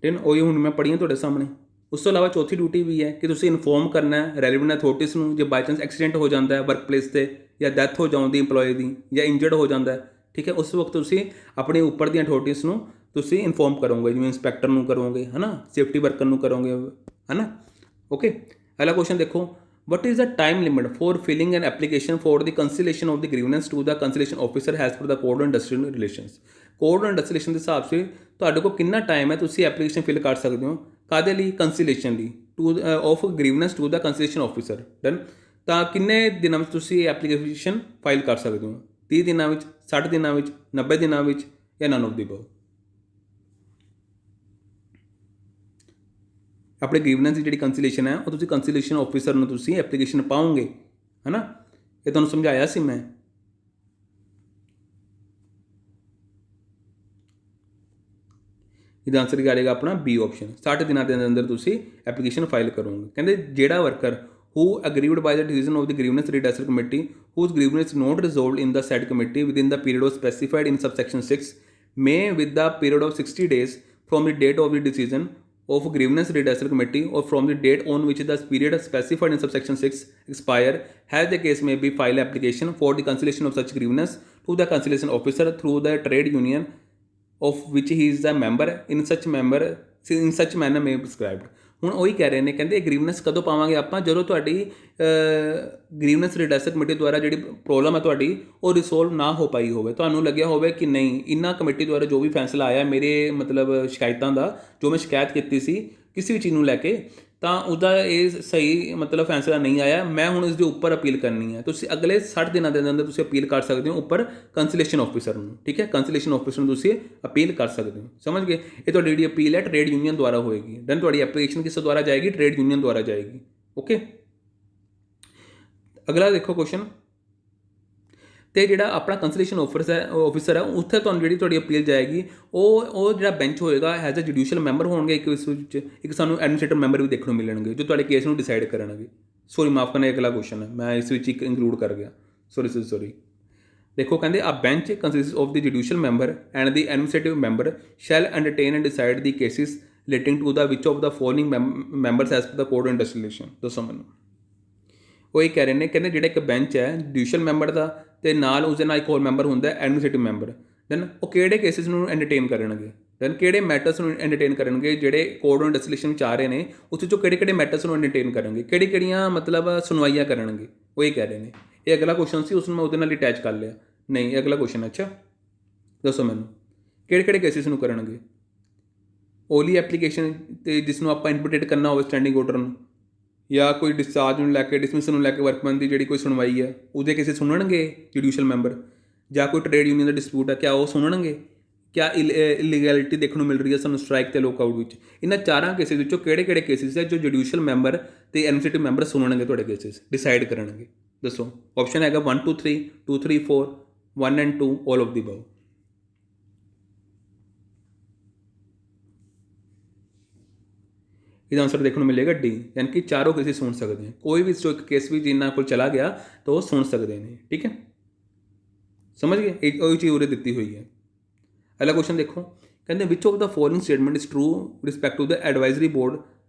ਠੀਕ ਹੈ। ਉਹੀ ਹੁਣ ਮੈਂ ਪੜ੍ਹੀਆਂ ਤੁਹਾਡੇ ਸਾਹਮਣੇ। ਉਸ ਤੋਂ ਇਲਾਵਾ ਚੌਥੀ ਡਿਊਟੀ ਵੀ ਹੈ ਕਿ ਤੁਸੀਂ ਇਨਫੋਰਮ ਕਰਨਾ ਹੈ ਰੈਲੀਵੈਂਟ ਅਥਾਰਟੀਜ਼ ਨੂੰ ਜੇ ਬਾਈ ਚਾਂਸ ਐਕਸੀਡੈਂਟ ਹੋ ਜਾਂਦਾ ਹੈ ਵਰਕ ਪਲੇਸ 'ਤੇ, ਜਾਂ ਡੈਥ ਹੋ ਜਾਂਦੀ ਇੰਪਲੋਈ ਦੀ, ਜਾਂ ਇੰਜਰਡ ਹੋ ਜਾਂਦਾ ਹੈ, ਠੀਕ ਹੈ। ਉਸ ਵਕਤ ਤੁਸੀਂ ਆਪਣੇ ਉੱਪਰ ਦੀਆਂ ਅਥਾਰਟੀਜ਼ ਨੂੰ ਤੁਸੀਂ ਇਨਫੋਰਮ ਕਰੋਗੇ, ਜਿਵੇਂ ਇੰਸਪੈਕਟਰ ਨੂੰ ਕਰੋਗੇ, ਹੈ ਨਾ, ਸੇਫਟੀ ਵਰਕਰ ਨੂੰ ਕਰੋਗੇ, ਹੈ ਨਾ। ਓਕੇ। ਅਗਲਾ ਕੁਐਸਚਨ ਦੇਖੋ, what is the time limit for filling an application for the cancellation of the grievance to the cancellation officer as per the code on industrial relations। Code on industrial ਦੇ ਹਿਸਾਬ ਸੇ ਤੁਹਾਡੇ ਕੋਲ ਕਿੰਨਾ time ਹੈ ਤੁਸੀਂ application fill ਕਰ ਸਕਦੇ ਹੋ, ਕਾਹਦੇ ਲਈ, ਕੰਸੀਲੇਸ਼ਨ ਲਈ, to of grievance to the conciliation officer. Done. ਤਾਂ ਕਿੰਨੇ ਦਿਨਾਂ ਵਿੱਚ ਤੁਸੀਂ ਐਪਲੀਕੇਸ਼ਨ ਫਾਈਲ ਕਰ ਸਕਦੇ ਹੋ, 30 ਦਿਨਾਂ ਵਿੱਚ, 60 ਦਿਨਾਂ ਵਿੱਚ, 90 ਦਿਨਾਂ ਵਿੱਚ, ਜਾਂ ਨਨ ਆਫ ਦੀ ਅਬਵ। ਆਪਣੇ ਗ੍ਰੀਵਨੈਂਸ ਦੀ ਜਿਹੜੀ ਕੰਸੀਲੇਸ਼ਨ ਹੈ ਉਹ ਤੁਸੀਂ ਕੰਸੀਲੇਸ਼ਨ ਆਫਿਸਰ ਨੂੰ ਤੁਸੀਂ ਐਪਲੀਕੇਸ਼ਨ ਪਾਓਗੇ, ਹੈ ਨਾ। ਇਹ ਤੁਹਾਨੂੰ ਸਮਝਾਇਆ ਸੀ ਮੈਂ। ਇਹਦਾ ਆਨਸਰ ਕੀ ਆ ਜਾਏਗਾ ਆਪਣਾ ਬੀ ਆਪਸ਼ਨ। 60 ਦਿਨਾਂ ਦੇ ਅੰਦਰ ਤੁਸੀਂ ਐਪਲੀਕੇਸ਼ਨ ਫਾਈਲ ਕਰੋਗੇ। ਕਹਿੰਦੇ ਜਿਹੜਾ worker who aggrieved by the decision of the grievance redressal committee whose grievance is not resolved in the said committee within the period of specified in subsection 6 may with the period of 60 days from the date of the decision of grievance redressal committee or from the date on which the period specified in subsection 6 expire has the case may be file application for the cancellation of such grievance to the cancellation officer through the trade union of which he is a member in such manner may prescribed। ਹੁਣ ਉਹੀ ਕਹਿ ਰਹੇ ਨੇ, ਕਹਿੰਦੇ ਗ੍ਰੀਵਨੈਂਸ ਕਦੋਂ ਪਾਵਾਂਗੇ ਆਪਾਂ, ਜਦੋਂ ਤੁਹਾਡੀ ਗ੍ਰੀਵਨੈਂਸ ਰਿਡਰੈਸਲ ਕਮੇਟੀ ਦੁਆਰਾ ਜਿਹੜੀ ਪ੍ਰੋਬਲਮ ਹੈ ਤੁਹਾਡੀ ਉਹ ਰਿਸੋਲਵ ਨਾ ਹੋ ਪਾਈ ਹੋਵੇ, ਤੁਹਾਨੂੰ ਲੱਗਿਆ ਹੋਵੇ ਕਿ ਨਹੀਂ ਇਹਨਾਂ ਕਮੇਟੀ ਦੁਆਰਾ ਜੋ ਵੀ ਫੈਸਲਾ ਆਇਆ ਮੇਰੇ ਮਤਲਬ ਸ਼ਿਕਾਇਤਾਂ ਦਾ, ਜੋ ਮੈਂ ਸ਼ਿਕਾਇਤ ਕੀਤੀ ਸੀ ਕਿਸੇ ਵੀ ਚੀਜ਼ ਨੂੰ ਲੈ ਕੇ, ਤਾਂ ਉਹਦਾ ਇਹ ਸਹੀ ਮਤਲਬ ਫੈਸਲਾ ਨਹੀਂ ਆਇਆ, ਮੈਂ ਹੁਣ ਇਸ ਦੇ ਉੱਪਰ ਅਪੀਲ ਕਰਨੀ ਹੈ। ਤੁਸੀਂ ਅਗਲੇ 60 ਦਿਨਾਂ ਦੇ ਅੰਦਰ ਤੁਸੀਂ ਅਪੀਲ ਕਰ ਸਕਦੇ ਹੋ ਉੱਪਰ ਕੰਸਲੇਸ਼ਨ ਆਫਿਸਰ ਨੂੰ, ਠੀਕ ਹੈ, ਕੰਸਲੇਸ਼ਨ ਆਫਿਸਰ ਨੂੰ ਤੁਸੀਂ ਅਪੀਲ ਕਰ ਸਕਦੇ ਹੋ। ਸਮਝ ਗਏ? ਇਹ ਤੁਹਾਡੀ ਜਿਹੜੀ ਅਪੀਲ ਹੈ ਟ੍ਰੇਡ ਯੂਨੀਅਨ ਦੁਆਰਾ ਹੋਏਗੀ। ਦੈਨ ਤੁਹਾਡੀ ਐਪਲੀਕੇਸ਼ਨ ਕਿਸ ਦੁਆਰਾ ਜਾਏਗੀ? ਟ੍ਰੇਡ ਯੂਨੀਅਨ ਦੁਆਰਾ ਜਾਏਗੀ। ਓਕੇ, ਅਗਲਾ ਦੇਖੋ ਕੁਐਸਚਨ। ਤੇ ਜਿਹੜਾ ਆਪਣਾ ਕੰਸਲੇਸ਼ਨ ਆਫਿਸਰ ਹੈ ਉੱਥੇ ਤੁਹਾਨੂੰ ਜਿਹੜੀ ਤੁਹਾਡੀ ਅਪੀਲ ਜਾਏਗੀ ਉਹ ਜਿਹੜਾ ਬੈਂਚ ਹੋਏਗਾ ਐਜ਼ ਅ ਜੁਡੀਸ਼ੀਅਲ ਮੈਂਬਰ ਹੋਣਗੇ, ਇਸ ਵਿੱਚ ਇੱਕ ਸਾਨੂੰ ਐਡਮਿਨਿਸਟ੍ਰੇਟਿਵ ਮੈਂਬਰ ਵੀ ਦੇਖਣ ਨੂੰ ਮਿਲਣਗੇ ਜੋ ਤੁਹਾਡੇ ਕੇਸ ਨੂੰ ਡਿਸਾਈਡ ਕਰਨਗੇ। ਸੋਰੀ ਮਾਫ ਕਰਨਾ, ਅਗਲਾ ਕੁਐਸਚਨ ਹੈ ਮੈਂ ਇਸ ਵਿੱਚ ਇੱਕ ਇਨਕਲੂਡ ਕਰ ਗਿਆ, ਸੋਰੀ। ਦੇਖੋ ਕਹਿੰਦੇ a bench consist of the judicial member and the administrative member shall undertaken and decide the cases relating to the which of the following members as per the code and legislation. ਦੱਸੋ ਮੈਨੂੰ। ਉਹ ਇਹ ਕਹਿ ਰਹੇ ਨੇ, ਕਹਿੰਦੇ ਜਿਹੜਾ ਇੱਕ ਬੈਂਚ ਹੈ ਜੁਡੀਸ਼ੀਅਲ ਮੈਂਬਰ ਦਾ ਅਤੇ ਨਾਲ ਉਸਦੇ ਨਾਲ ਇੱਕ ਹੋਰ ਮੈਂਬਰ ਹੁੰਦਾ ਐਡਮਿਨਿਸਟ੍ਰੇਟਿਵ ਮੈਂਬਰ, ਦੈਨ ਉਹ ਕਿਹੜੇ ਕੇਸਿਸ ਨੂੰ ਐਂਟਰਟੇਨ ਕਰਨਗੇ, ਦੈਨ ਕਿਹੜੇ ਮੈਟਰਸ ਨੂੰ ਐਂਟਰਟੇਨ ਕਰਨਗੇ ਜਿਹੜੇ ਕੋਡ ਐਂਡ ਲੈਜਿਸਲੇਸ਼ਨ ਵਿੱਚ ਆ ਰਹੇ ਨੇ, ਉਸ ਵਿੱਚੋਂ ਕਿਹੜੇ ਮੈਟਰਸ ਨੂੰ ਐਂਟਰਟੇਨ ਕਰਨਗੇ, ਕਿਹੜੀਆਂ ਮਤਲਬ ਸੁਣਵਾਈਆਂ ਕਰਨਗੇ, ਉਹ ਇਹ ਕਹਿ ਰਹੇ ਨੇ। ਇਹ ਅਗਲਾ ਕੁਐਸਚਨ ਸੀ, ਉਸ ਨੂੰ ਮੈਂ ਉਹਦੇ ਨਾਲ ਅਟੈਚ ਕਰ ਲਿਆ। ਨਹੀਂ, ਇਹ ਅਗਲਾ ਕੁਐਸਚਨ। ਅੱਛਾ ਦੱਸੋ ਮੈਨੂੰ ਕਿਹੜੇ ਕੇਸਿਸ ਨੂੰ ਕਰਨਗੇ? ਓਲੀ ਐਪਲੀਕੇਸ਼ਨ ਤੇ ਜਿਸ ਨੂੰ ਆਪਾਂ ਇੰਪਲੀਮੈਂਟ ਕਰਨਾ ਹੋਵੇ ਸਟੈਂਡਿੰਗ ਆਰਡਰ ਨੂੰ, ਜਾਂ ਕੋਈ ਡਿਸਚਾਰਜ ਨੂੰ ਲੈ ਕੇ ਡਿਸਮਿਸਲ ਨੂੰ ਲੈ ਕੇ ਵਰਕਮੈਨ ਦੀ ਜਿਹੜੀ ਕੋਈ ਸੁਣਵਾਈ ਹੈ ਉਹਦੇ ਕੇਸਿਸ ਸੁਣਨਗੇ ਜੁਡੀਸ਼ੀਅਲ ਮੈਂਬਰ, ਜਾਂ ਕੋਈ ਟ੍ਰੇਡ ਯੂਨੀਅਨ ਦਾ ਡਿਸਪਿਊਟ ਹੈ ਕਿਆ ਉਹ ਸੁਣਨਗੇ, ਕਿਆ ਇਲੀਗੈਲਿਟੀ ਦੇਖਣ ਨੂੰ ਮਿਲ ਰਹੀ ਹੈ ਸਾਨੂੰ ਸਟ੍ਰਾਈਕ ਤੇ ਲੋਕਆਊਟ ਵਿੱਚ। ਇਹਨਾਂ ਚਾਰਾਂ ਕੇਸਿਸ ਵਿੱਚੋਂ ਕਿਹੜੇ ਕੇਸਿਸ ਹੈ ਜੋ ਜੁਡੀਸ਼ੀਅਲ ਮੈਂਬਰ ਤੇ ਐਡਮਿਨਿਸਟ੍ਰੇਟਿਵ ਮੈਂਬਰ ਸੁਣਨਗੇ, ਤੁਹਾਡੇ ਕੇਸਿਸ ਡਿਸਾਈਡ ਕਰਨਗੇ? ਦੱਸੋ। ਆਪਸ਼ਨ ਹੈਗਾ 1 2 3 2 3 4 1 and 2 all of the above। ਇਹਦਾ ਆਨਸਰ ਦੇਖਣ ਨੂੰ ਮਿਲੇਗਾ ਡੀ, ਯਾਨੀ ਕਿ ਚਾਰੋਂ ਕੇਸਿਸ ਸੁਣ ਸਕਦੇ हैं। ਕੋਈ ਵੀ ਇੱਕ ਕੇਸ ਵੀ ਜਿਨ੍ਹਾਂ ਕੋਲ ਚਲਾ ਗਿਆ ਤਾਂ ਉਹ ਸੁਣ ਸਕਦੇ ਨੇ। ਠੀਕ ਹੈ, ਸਮਝ ਗਏ? ਇਹ ਉਹ ਚੀਜ਼ ਉਰੇ ਦਿੱਤੀ ਹੋਈ ਹੈ। ਅਗਲਾ ਕੁਐਸਚਨ ਦੇਖੋ, ਕਹਿੰਦੇ which of the following statement is true respect to the advisory board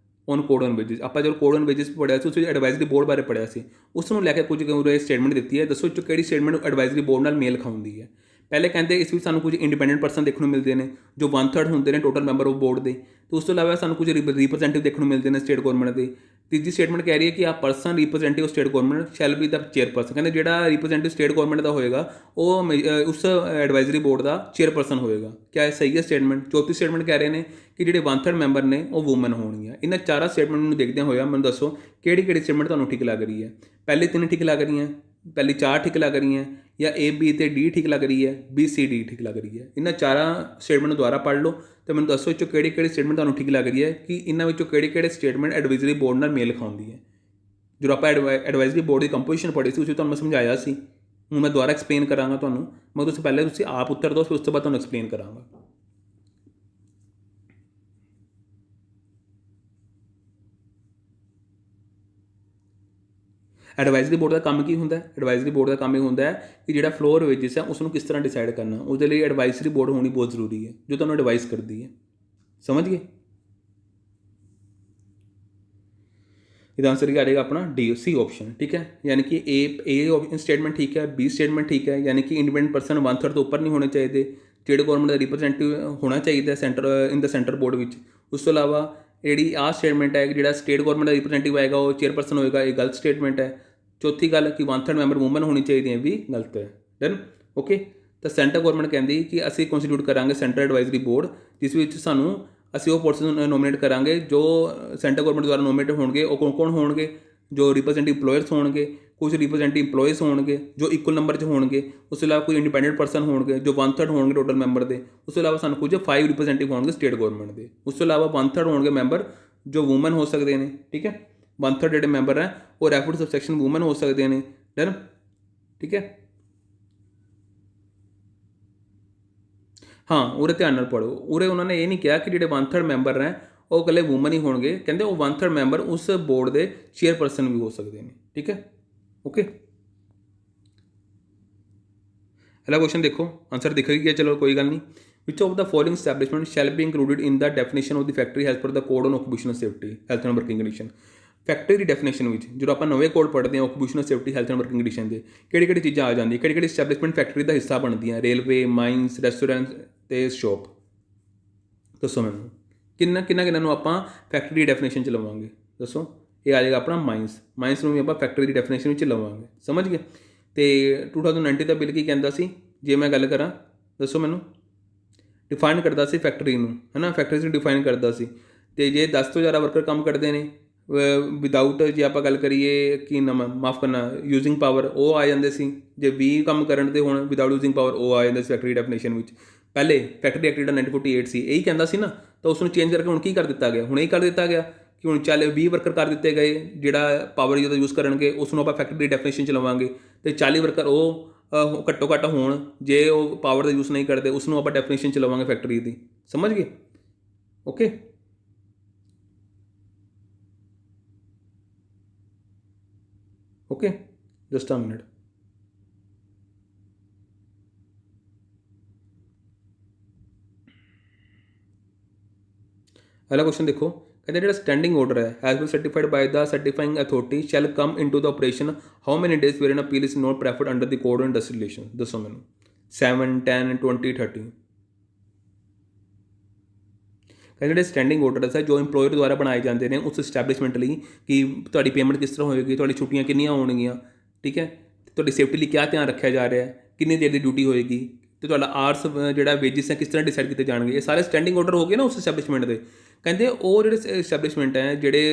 on code on wages. ਆਪਾਂ ਜਦੋਂ ਕੋਡ ਔਨ ਵੇਜਿਸ ਪੜ੍ਹਿਆ ਸੀ ਉਸ ਵਿੱਚ ਐਡਵਾਈਜ਼ਰੀ ਬੋਰਡ ਬਾਰੇ ਪੜ੍ਹਿਆ ਸੀ, ਉਸ ਨੂੰ ਲੈ ਕੇ ਕੁਝ ਉਰੇ ਸਟੇਟਮੈਂਟ ਦਿੱਤੀ ਹੈ। ਦੱਸੋ ਇਹ 'ਚੋਂ ਕਿਹੜੀ ਸਟੇਟਮੈਂਟ ਐਡਵਾਈਜ਼ਰੀ ਬੋਰਡ ਨਾਲ ਮੇਲ ਖਾਉਂਦੀ ਹੈ? ਪਹਿਲੇ ਕਹਿੰਦੇ ਇਸ ਵਿੱਚ ਸਾਨੂੰ ਕੁਝ ਇੰਡੀਪੈਂਡੈਂਟ ਪਰਸਨ ਦੇਖਣ ਨੂੰ ਮਿਲਦੇ ਨੇ ਜੋ 1/3 ਹੁੰਦੇ ਨੇ ਟੋਟਲ ਮੈਂਬਰ ਆਫ ਬੋਰਡ ਦੇ, ਅਤੇ ਉਸ ਤੋਂ ਇਲਾਵਾ ਸਾਨੂੰ ਕੁਝ ਰਿਪਰੈਜ਼ੈਂਟੇਟਿਵ ਦੇਖਣ ਨੂੰ ਮਿਲਦੇ ਨੇ ਸਟੇਟ ਗੌਰਮੈਂਟ ਦੇ। ਤੀਜੀ ਸਟੇਟਮੈਂਟ ਕਹਿ ਰਹੀ ਹੈ ਕਿ ਆ person representative state government shell B ਦਾ ਚੇਅਰਪਰਸਨ। ਕਹਿੰਦੇ ਜਿਹੜਾ ਰਿਪਰੈਜ਼ੈਂਟੇਟਿਵ ਸਟੇਟ ਗੌਰਮੈਂਟ ਦਾ ਹੋਏਗਾ ਉਹ ਉਸ ਐਡਵਾਈਜ਼ਰੀ ਬੋਰਡ ਦਾ ਚੇਅਰਪਰਸਨ ਹੋਏਗਾ। ਕਿਆ ਇਹ ਸਹੀ ਹੈ ਸਟੇਟਮੈਂਟ? ਚੌਥੀ ਸਟੇਟਮੈਂਟ ਕਹਿ ਰਹੇ ਨੇ ਕਿ ਜਿਹੜੇ 1/3 ਮੈਂਬਰ ਨੇ ਉਹ ਵੂਮਨ ਹੋਣਗੀਆਂ। ਇਹਨਾਂ ਚਾਰਾਂ ਸਟੇਟਮੈਂਟ ਨੂੰ ਦੇਖਦਿਆਂ ਹੋਇਆ ਮੈਨੂੰ ਦੱਸੋ ਕਿਹੜੀ ਸਟੇਟਮੈਂਟ ਤੁਹਾਨੂੰ ਠੀਕ ਲੱਗ ਰਹੀ ਹੈ? ਪਹਿਲੀ 3 ਠੀਕ ਲੱਗ ਰਹੀਆਂ, ਪਹਿਲੀ 4 ਠੀਕ ਲੱਗ ਰਹੀਆਂ, ਜਾਂ A B ਅਤੇ D ਠੀਕ ਲੱਗ ਰਹੀ ਹੈ, B C D ਠੀਕ ਲੱਗ ਰਹੀ ਹੈ? ਇਹਨਾਂ ਚਾਰਾਂ ਸਟੇਟਮੈਂਟ ਦੁਆਰਾ ਪੜ੍ਹ ਲਓ ਅਤੇ ਮੈਨੂੰ ਦੱਸੋ ਇਹ 'ਚੋਂ ਕਿਹੜੀ ਸਟੇਟਮੈਂਟ ਤੁਹਾਨੂੰ ਠੀਕ ਲੱਗ ਰਹੀ ਹੈ ਕਿ ਇਹਨਾਂ ਵਿੱਚੋਂ ਕਿਹੜੇ ਸਟੇਟਮੈਂਟ ਐਡਵਾਈਜ਼ਰੀ ਬੋਰਡ ਨਾਲ ਮੇਲ ਖਾਉਂਦੀ ਹੈ। ਜਦੋਂ ਆਪਾਂ ਐਡਵਾਈਜ਼ਰੀ ਬੋਰਡ ਦੀ ਕੰਪੋਜੀਸ਼ਨ ਪੜ੍ਹੀ ਸੀ ਉਸ ਵਿੱਚ ਤੁਹਾਨੂੰ ਮੈਂ ਸਮਝਾਇਆ ਸੀ, ਹੁਣ ਮੈਂ ਦੁਬਾਰਾ ਐਕਸਪਲੇਨ ਕਰਾਂਗਾ ਤੁਹਾਨੂੰ। ਮੈਂ ਤੁਸੀਂ ਪਹਿਲੇ ਤੁਸੀਂ ਆਪ ਉੱਤਰ ਦਿਓ, ਫਿਰ ਉਸ ਤੋਂ ਬਾਅਦ ਤੁਹਾਨੂੰ ਐਕਸਪਲੇਨ ਕਰਾਂਗਾ। ਐਡਵਾਈਜ਼ਰੀ ਬੋਰਡ ਦਾ ਕੰਮ ਕੀ ਹੁੰਦਾ? ਐਡਵਾਈਜ਼ਰੀ ਬੋਰਡ ਦਾ ਕੰਮ ਇਹ ਹੁੰਦਾ ਹੈ ਕਿ ਜਿਹੜਾ ਫਲੋਰ ਵੇਜਿਸ ਹੈ ਉਸ ਨੂੰ ਕਿਸ ਤਰ੍ਹਾਂ ਡਿਸਾਈਡ ਕਰਨਾ, ਉਹਦੇ ਲਈ ਐਡਵਾਈਜ਼ਰੀ ਬੋਰਡ ਹੋਣੀ ਬਹੁਤ ਜ਼ਰੂਰੀ ਹੈ ਜੋ ਤੁਹਾਨੂੰ ਐਡਵਾਈਜ਼ ਕਰਦੀ ਹੈ। ਸਮਝ ਗਏ? ਇਹਦਾ ਆਨਸਰ ਕੀ ਆ ਜਾਏਗਾ ਆਪਣਾ ਡੀ ਸੀ ਆਪਸ਼ਨ। ਠੀਕ ਹੈ, ਯਾਨੀ ਕਿ ਏ ਸਟੇਟਮੈਂਟ ਠੀਕ ਹੈ, ਬੀ ਸਟੇਟਮੈਂਟ ਠੀਕ ਹੈ, ਯਾਨੀ ਕਿ ਇੰਡੀਪੈਂਡੈਂਟ ਪਰਸਨ 1/3 ਤੋਂ ਉੱਪਰ ਨਹੀਂ ਹੋਣੇ ਚਾਹੀਦੇ, ਸਟੇਟ ਗੌਰਮੈਂਟ ਦਾ ਰਿਪਰੈਜ਼ੈਂਟੇਟਿਵ ਹੋਣਾ ਚਾਹੀਦਾ ਇਨ ਦਾ ਸੈਂਟਰ ਬੋਰਡ ਵਿੱਚ। ਉਸ ਤੋਂ ਇਲਾਵਾ ਜਿਹੜੀ ਆਹ ਸਟੇਟਮੈਂਟ ਹੈ ਕਿ ਜਿਹੜਾ ਸਟੇਟ ਗੌਰਮੈਂਟ ਦਾ ਰਿਪਰੈਜ਼ੈਂਟੇਟਿਵ ਆਏਗਾ ਉਹ ਚੇਅਰਪਰਸਨ ਹੋਏਗਾ, ਇਹ ਗਲਤ ਸਟੇਟਮੈਂਟ ਹੈ। ਚੌਥੀ ਗੱਲ ਕਿ 1/3 ਮੈਂਬਰ ਵੂਮਨ ਹੋਣੀ ਚਾਹੀਦੀ ਹੈ, ਵੀ ਗਲਤ ਹੈ। ਦੈਨ ਓਕੇ, ਤਾਂ ਸੈਂਟਰ ਗੌਰਮੈਂਟ ਕਹਿੰਦੀ ਕਿ ਅਸੀਂ ਕੰਸਟੀਟਿਊਟ ਕਰਾਂਗੇ ਸੈਂਟਰ ਐਡਵਾਈਜ਼ਰੀ ਬੋਰਡ, ਜਿਸ ਵਿੱਚ ਅਸੀਂ ਉਹ ਪਰਸਨ ਨੋਮੀਨੇਟ ਕਰਾਂਗੇ ਜੋ ਸੈਂਟਰ ਗੌਰਮੈਂਟ ਦੁਆਰਾ ਨੋਮੀਨੇਟ ਹੋਣਗੇ। ਉਹ ਕੌਣ ਹੋਣਗੇ? ਜੋ ਰਿਪਰੈਜ਼ੈਂਟੇਟਿਵ ਇੰਪਲੋਇਰਸ ਹੋਣਗੇ, ਕੁਝ ਰਿਪਰੈਜ਼ੈਂਟੇਟਿਵ ਇੰਪਲੋਈਜ਼ ਹੋਣਗੇ ਜੋ ਇਕੁਅਲ ਨੰਬਰ 'ਚ ਹੋਣਗੇ, ਉਸ ਤੋਂ ਇਲਾਵਾ ਕੋਈ ਇੰਡੀਪੈਂਡੈਂਟ ਪਰਸਨ ਹੋਣਗੇ ਜੋ 1/3 ਹੋਣਗੇ ਟੋਟਲ ਮੈਂਬਰ ਦੇ। ਉਸ ਤੋਂ ਇਲਾਵਾ ਸਾਨੂੰ ਕੁਝ 5 ਰਿਪਰੈਜ਼ੈਂਟੇਟਿਵ ਹੋਣਗੇ ਸਟੇਟ ਗੌਰਮੈਂਟ ਦੇ। ਉਸ ਤੋਂ ਇਲਾਵਾ 1/3 ਹੋਣਗੇ ਮੈਂਬਰ ਜੋ ਵੂਮਨ ਹੋ ਸਕਦੇ ਨੇ। ਠੀਕ ਹੈ, 1/3 ਜਿਹੜੇ ਮੈਂਬਰ ਹੈ ਉਹ ਰੈਫਰਡ ਸਬਸੈਕਸ਼ਨ ਵੂਮਨ ਹੋ ਸਕਦੇ ਨੇ। ਡਨ? ਠੀਕ ਹੈ, हाँ उरे ध्यान नाल पढ़ो, उरे उन्होंने ये नहीं कहा कि ਜਿਹੜੇ 1/3 ਮੈਂਬਰ हैं ਉਹ ਇਕੱਲੇ ਵੂਮਨ ਹੀ ਹੋਣਗੇ, ਕਹਿੰਦੇ ਉਹ 1/3 ਮੈਂਬਰ ਉਸ ਬੋਰਡ ਦੇ ਚੇਅਰਪਰਸਨ ਵੀ ਹੋ ਸਕਦੇ ਨੇ। ਠੀਕ ਹੈ, ਓਕੇ। अगला क्वेश्चन देखो, आंसर दिख गया, चलो कोई गल नहीं। Which of the following establishment shall be included in the definition of the factory as per the code on occupational safety health and working condition. Factory की डेफिनेशन में जो आप नवे कोड पढ़ते हैं occupational safety health and working condition के किहड़ी चीज़ां आ जाती, किहड़ी एस्टैब्लिशमेंट फैक्ट्री का हिस्सा बनती, रेलवे, माइनस, रेस्टोरेंट ते शॉप। दसो मैनूं किन्ना किन्ना किन्ना आप फैक्ट्री की डेफिनेशन च लवांगे, दसो। ये आ जाएगा अपना माइनस, माइनस में भी आप फैक्ट्री की डेफिनेशन में लवांगे, समझ गए। तो 2019 का बिल की कहता सी, जे मैं गल करा, दसो मैनू, डिफाइन करता सी फैक्ट्री नूं, है ना, फैक्ट्री से डिफाइन करता सी। तो जे 10 तो ज़्यादा वर्कर काम करते हैं विदाउट, जे आप गल करिए कि नाम माफ़ करना यूजिंग पावर, वो आ जाते सी। जे 20 काम करन ते हुण विदाउट यूजिंग पावर वो आ जाते फैक्ट्री डेफिनेशन में। पहले फैक्ट्री एक्ट जो 1948 सी यही कहता सी ना, तो उसको चेंज करके हुण की कर दिता गया, हुण यही कर दिता गया कि हुण चल 20 वर्कर कर दिते गए जिहड़ा पावर जो यूज़ करनगे उसनूं आपां फैक्ट्री डेफिनेशन च लवांगे, ते 40 वर्कर वो घट्टो घट्ट होण जे वो पावर का यूज़ नहीं करते उसनूं आपां डेफिनेशन च लवांगे फैक्ट्री की, समझ गए। Okay, okay, just a minute. अगला क्वेश्चन देखो, कहते जो स्टैंडिंग ऑर्डर है has been certified by the certifying authority shall come into the operation how many days where an appeal is not preferred under the code on industrial relation. दसो मैनू 7, 10, 20, 30। कहते जो standing order है जो employer द्वारा बनाए जाते हैं उस एस्टैबलिशमेंट लिए कि तुहाडी पेमेंट किस तरह होएगी, तुहाडी छुट्टियां कितनियां होणगियां, ठीक है, तुहाडी सेफ्टी लिए क्या ध्यान रखा जा रहा है, कितनी देर की ड्यूटी होएगी, तो तुहाडा आर्स जो वेजिस है किस तरह डिसाइड किए जाएंगे, ये सारे स्टैंडिंग ऑर्डर हो गए ना उस एस्टैबलिशमेंट के। कहते वो जो एस्टैबलिशमेंट है जोड़े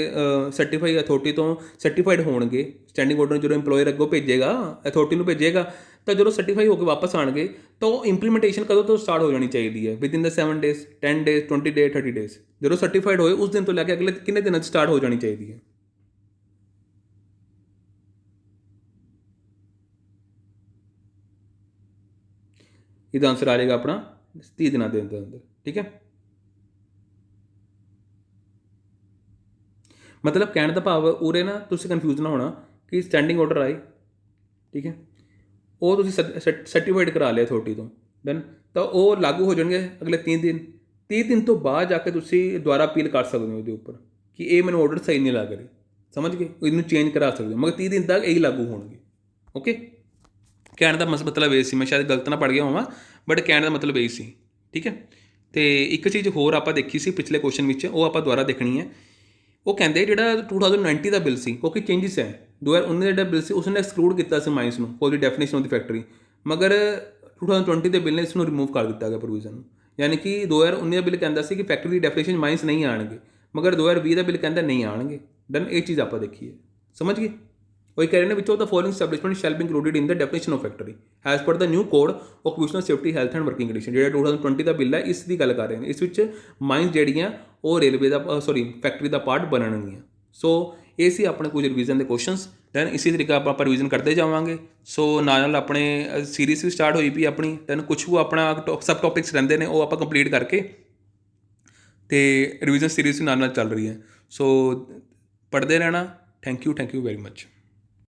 सर्टिफाई अथॉरिटी तो सर्टिफाइड होणगे, स्टैंडिंग ऑर्डर जो इंप्लॉयर अगों भेजेगा अथॉरिटी को भेजेगा, तो जो सर्टिफाई होकर वापस आएंगे तो इंप्लीमेंटेशन कदों तो स्टार्ट हो जानी चाहिए है, with in the 7 days, 10 days, 20 days, 30 days. जो सर्टिफाइड होए उस दिन तो लैके अगले कितने दिन स्टार्ट हो जानी चाहिए है। इसका आंसर आ जाएगा अपना 30 दिनों के अंदर, ठीक है। मतलब कहने का भाव उरे ना तुम कन्फ्यूज ना होना कि स्टैंडिंग ऑर्डर आए, ठीक है, वो तुम सर्टिफाइड करा लिया अथॉरिटी तो दैन, तो वो लागू हो जाएंगे अगले 30 दिन। 30 दिन तो बाद जाके तुम दोबारा अपील कर सकते हो उसके उपर कि ये मैंने ऑर्डर सही नहीं लग रही, समझ गए, इन्हू चेंज करा सकते हो, मगर 30 दिन तक यही लागू होंगे। ओके, कहने का मतलब यही सी, मैं शायद गलत ना पढ़ गया होवां, बट कहने का मतलब यही सी, ठीक है। तो एक चीज़ होर आप देखी सी पिछले क्वेश्चन में, वो आप दोबारा देखनी है। वो कहते जो 2019 का बिल से क्योंकि चेंजिस है 2019 का बिल से उसने एक्सक्लूड किया माइनस में for the definition of the factory, मगर 2020 के बिल ने इसको रिमूव कर दिया गया प्रोविजन, यानी कि 2019 का बिल कहता कि फैक्ट्री की डेफिनेशन माइनस नहीं आएंगे, मगर 2020 का बिल कहता नहीं आएंगे। डन, ये चीज़ आप देखिए, समझ गए। वही कह रहे हैं which of the following establishment shall be included in the definition of factory as per the new code occupational safety health and working condition. जो 2020 का बिल है इसकी गल कर रहे हैं, इस माइनस जड़ियाँ वो रेलवे का सॉरी फैक्ट्री का पार्ट बननगियाँ। सो ये सी अपने कुछ रिवीजन के क्वेश्चनस, दैन इसी तरीके आप रिवीजन करते जावांगे। सो नाल अपने सीरीज भी स्टार्ट हुई भी अपनी, दैन कुछ वो अपना सब टॉपिक्स रहते हैं वो आप कंप्लीट करके तो रिवीजन सीरीज भी नाल चल रही है। सो पढ़ते रहना। Thank you very much.